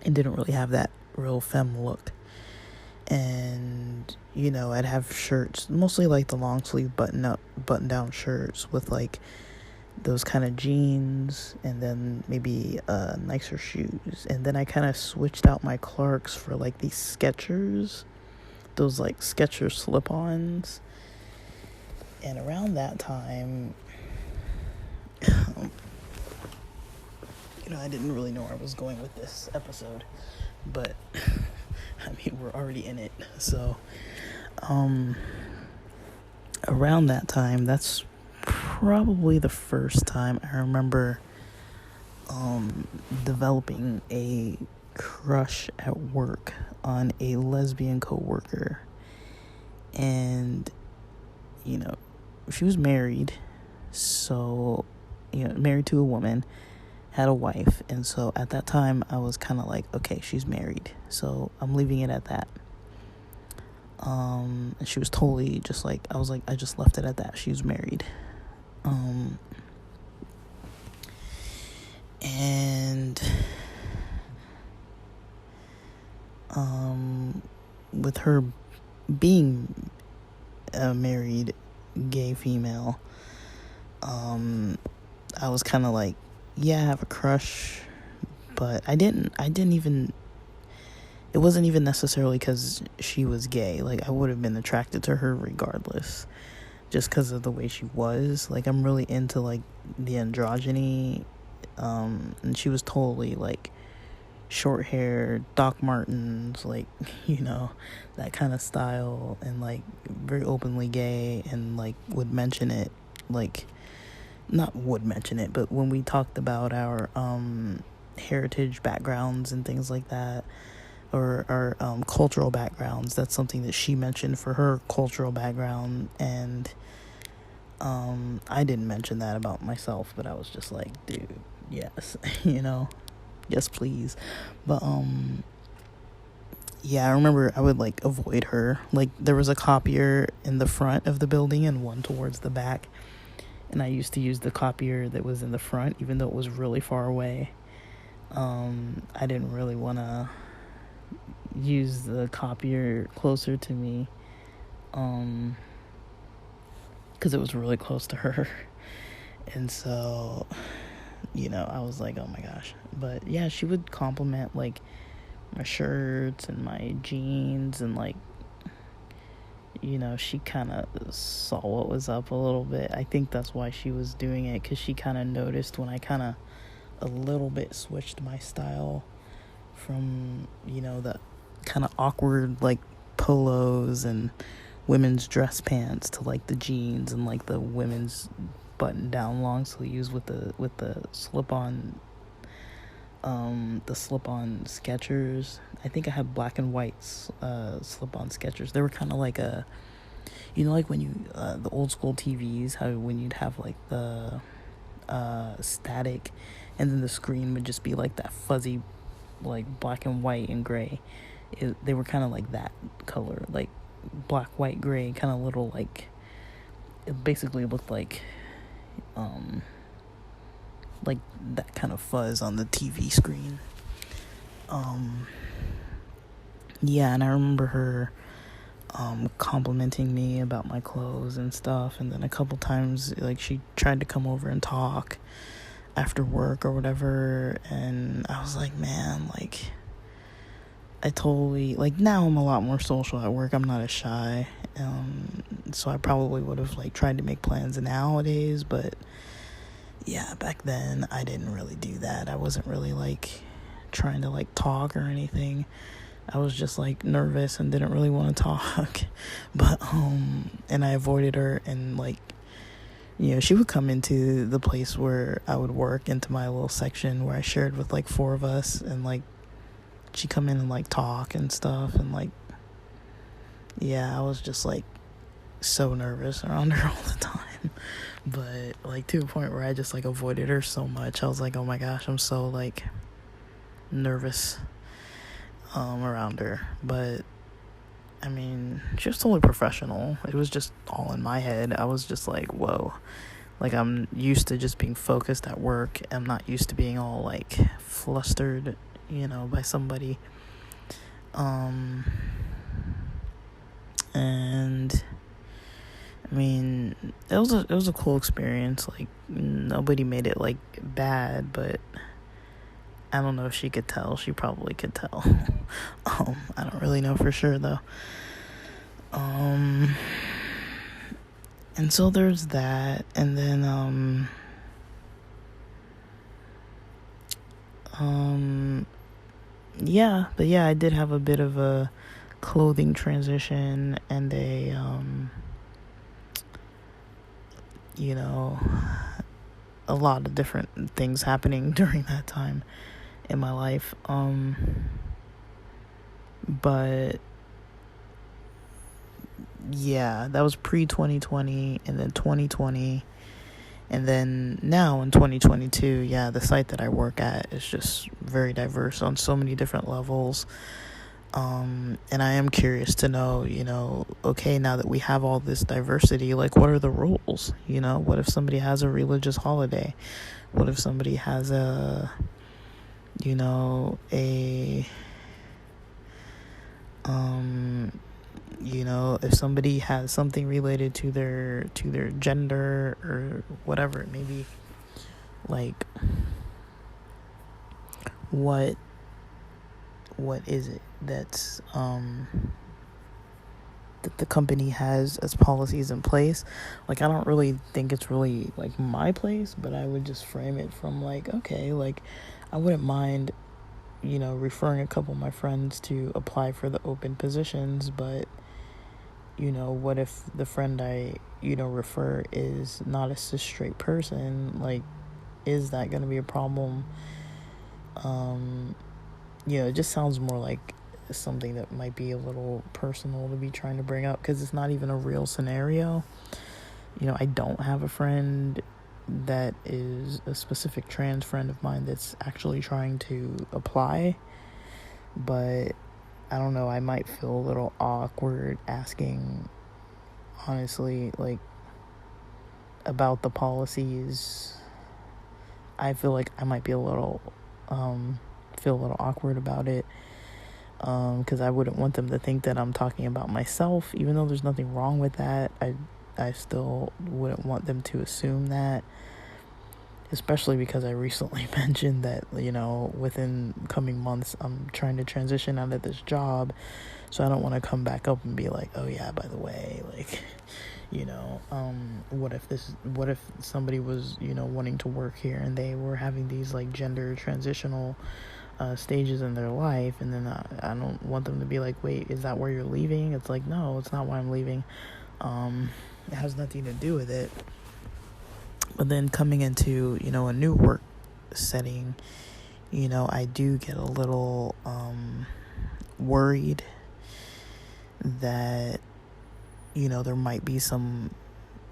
didn't really have that real femme look. And I'd have shirts, mostly like the long sleeve button down shirts with like those kind of jeans, and then maybe nicer shoes. And then I kind of switched out my Clarks for like these Skechers, those like Skechers slip-ons. And around that time, I didn't really know where I was going with this episode, but we're already in it. So around that time, that's probably the first time I remember developing a crush at work on a lesbian coworker. And she was married, so married to a woman, had a wife. And so at that time I was kind of like, okay, she's married, so I'm leaving it at that. And she was totally just like, I was like, I just left it at that. She was married. And with her being a married gay female, I was kind of like, yeah, I have a crush, but I didn't even, it wasn't even necessarily because she was gay. Like, I would have been attracted to her regardless, just because of the way she was. Like, I'm really into, like, the androgyny, and she was totally, like, short hair, Doc Martens, like, that kind of style, and, like, very openly gay, and, like, would mention it, like, not would mention it, but when we talked about our heritage backgrounds and things like that, or our cultural backgrounds, that's something that she mentioned for her cultural background, and I didn't mention that about myself, but I was just like, dude, yes, yes please. But yeah, I remember I would, like, avoid her. Like, there was a copier in the front of the building and one towards the back, and I used to use the copier that was in the front, even though it was really far away. I didn't really want to use the copier closer to me, because it was really close to her. And so, I was like, oh my gosh. But yeah, she would compliment, like, my shirts and my jeans, and, like, she kind of saw what was up a little bit. I think that's why she was doing it, because she kind of noticed when I kind of a little bit switched my style from, the kind of awkward, like, polos and women's dress pants to, like, the jeans and, like, the women's button down long sleeves with the slip-on Skechers. I think I had black and white slip-on Skechers. They were kind of like a, like when you the old school TVs, how when you'd have, like, the static, and then the screen would just be like that fuzzy, like, black and white and gray. They were kind of like that color, like black, white, gray, kind of little, like, it basically looked like that kind of fuzz on the TV screen. Yeah, and I remember her complimenting me about my clothes and stuff, and then a couple times, like, she tried to come over and talk after work or whatever, and I was like, man, like, I totally, like, now I'm a lot more social at work. I'm not as shy, so I probably would have, like, tried to make plans nowadays, but yeah, back then I didn't really do that. I wasn't really, like, trying to, like, talk or anything. I was just, like, nervous and didn't really want to talk. But and I avoided her, and, like, she would come into the place where I would work, into my little section where I shared with, like, 4 of us, and, like, she'd come in and, like, talk and stuff, and, like, yeah, I was just, like, so nervous around her all the time. But, like, to a point where I just, like, avoided her so much. I was like, oh my gosh, I'm so, like, nervous around her. But I mean, she was totally professional. It was just all in my head. I was just like, whoa, like, I'm used to just being focused at work. I'm not used to being all, like, flustered, by somebody. And I mean, it was a cool experience. Like, nobody made it, like, bad, but I don't know if she could tell. She probably could tell. I don't really know for sure, though. And so there's that, and then yeah, but yeah, I did have a bit of a clothing transition, and a a lot of different things happening during that time in my life. But yeah, that was pre-2020, and then 2020, and then now in 2022, yeah, the site that I work at is just very diverse on so many different levels. And I am curious to know, okay, now that we have all this diversity, like, what are the rules? What if somebody has a religious holiday? What if somebody has a If somebody has something related to their gender or whatever it may be, like, what is it that's that the company has as policies in place. Like, I don't really think it's really like my place, but I would just frame it from like, okay, like, I wouldn't mind referring a couple of my friends to apply for the open positions, but what if the friend I refer is not a cis straight person? Like, is that going to be a problem? It just sounds more like something that might be a little personal to be trying to bring up, because it's not even a real scenario. I don't have a friend that is a specific trans friend of mine that's actually trying to apply, but I don't know, I might feel a little awkward asking, honestly, like, about the policies. I feel like I might be feel a little awkward about it, because I wouldn't want them to think that I'm talking about myself, even though there's nothing wrong with that. I still wouldn't want them to assume that, especially because I recently mentioned that, within coming months, I'm trying to transition out of this job, so I don't want to come back up and be like, oh yeah, by the way, like, what if somebody was, wanting to work here and they were having these like gender transitional stages in their life, and then I don't want them to be like, wait, is that where you're leaving? It's like, no, it's not why I'm leaving. It has nothing to do with it. But then coming into a new work setting, I do get a little worried that there might be some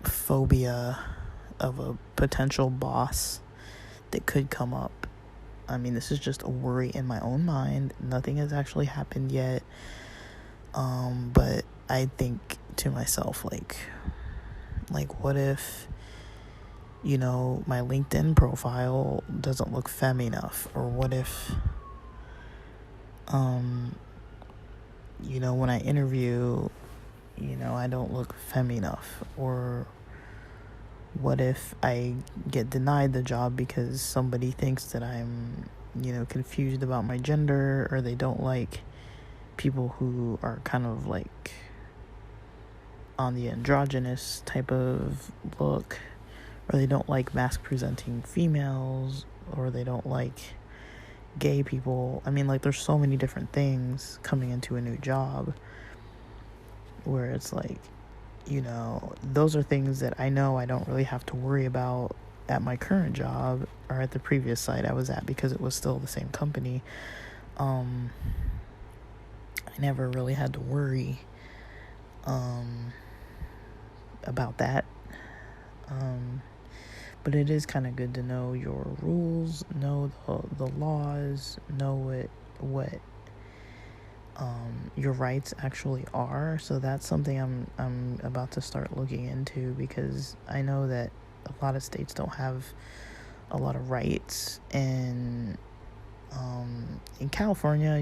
phobia of a potential boss that could come up. I mean, this is just a worry in my own mind. Nothing has actually happened yet. But I think to myself, like, what if, my LinkedIn profile doesn't look femme enough? Or what if, when I interview, I don't look femme enough? Or what if I get denied the job because somebody thinks that I'm, confused about my gender, or they don't like people who are kind of like on the androgynous type of look, or they don't like mask presenting females, or they don't like gay people. I mean, like, there's so many different things coming into a new job where it's like, those are things that I know I don't really have to worry about at my current job or at the previous site I was at, because it was still the same company. I never really had to worry about that. But it is kind of good to know your rules, know the laws, know what your rights actually are. So that's something I'm about to start looking into, because I know that a lot of states don't have a lot of rights, and in California,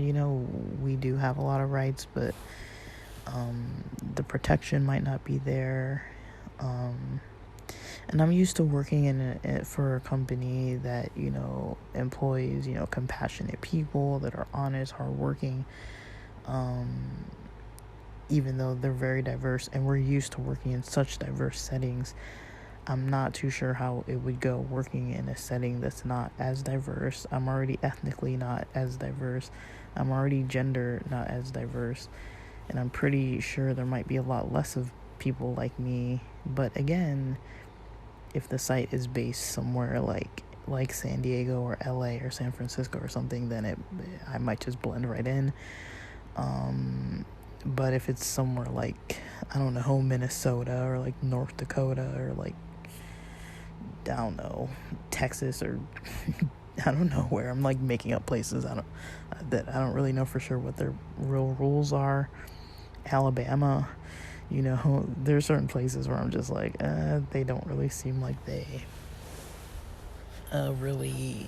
we do have a lot of rights, but the protection might not be there. And I'm used to working for a company that employs compassionate people that are honest, hardworking. Even though they're very diverse, and we're used to working in such diverse settings, I'm not too sure how it would go working in a setting that's not as diverse. I'm already ethnically not as diverse. I'm already gender not as diverse. And I'm pretty sure there might be a lot less of people like me. But again, if the site is based somewhere like San Diego or LA or San Francisco or something, then I might just blend right in. But if it's somewhere like, I don't know, Minnesota or like North Dakota or like, I don't know, Texas, or I don't know where. I'm like making up places I don't really know for sure what their real rules are. Alabama, there are certain places where I'm just like, they don't really seem like they really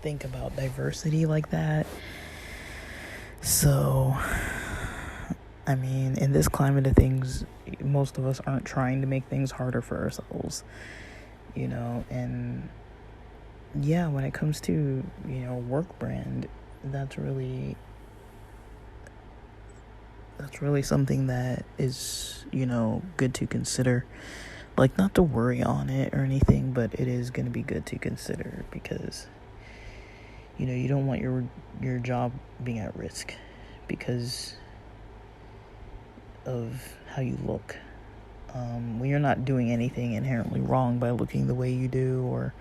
think about diversity like that. So, I mean, in this climate of things, most of us aren't trying to make things harder for ourselves, and yeah, when it comes to, work brand, that's really something that is, good to consider. Like, not to worry on it or anything, but it is going to be good to consider because, you don't want your job being at risk because of how you look. When you're not doing anything inherently wrong by looking the way you do or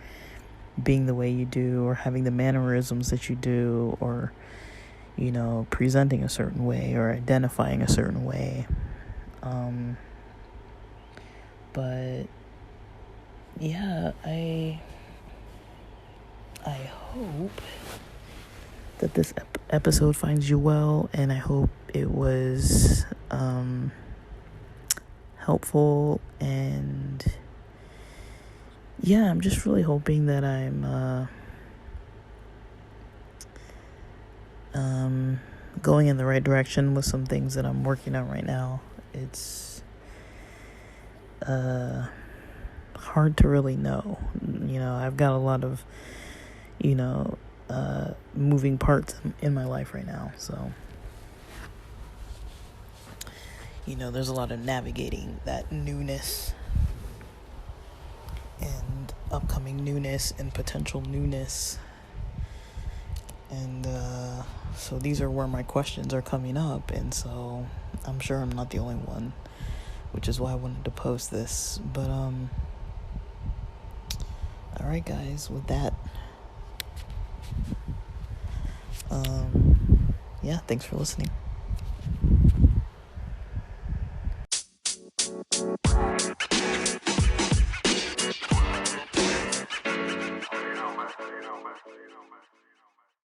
being the way you do or having the mannerisms that you do or, presenting a certain way or identifying a certain way. But yeah, I hope that this episode finds you well, and I hope it was helpful, and yeah, I'm just really hoping that I'm going in the right direction with some things that I'm working on right now. It's hard to really know. I've got a lot of moving parts in my life right now, so there's a lot of navigating that newness and upcoming newness and potential newness, and so these are where my questions are coming up, and so I'm sure I'm not the only one, which is why I wanted to post this. But alright guys, with that, yeah, thanks for listening.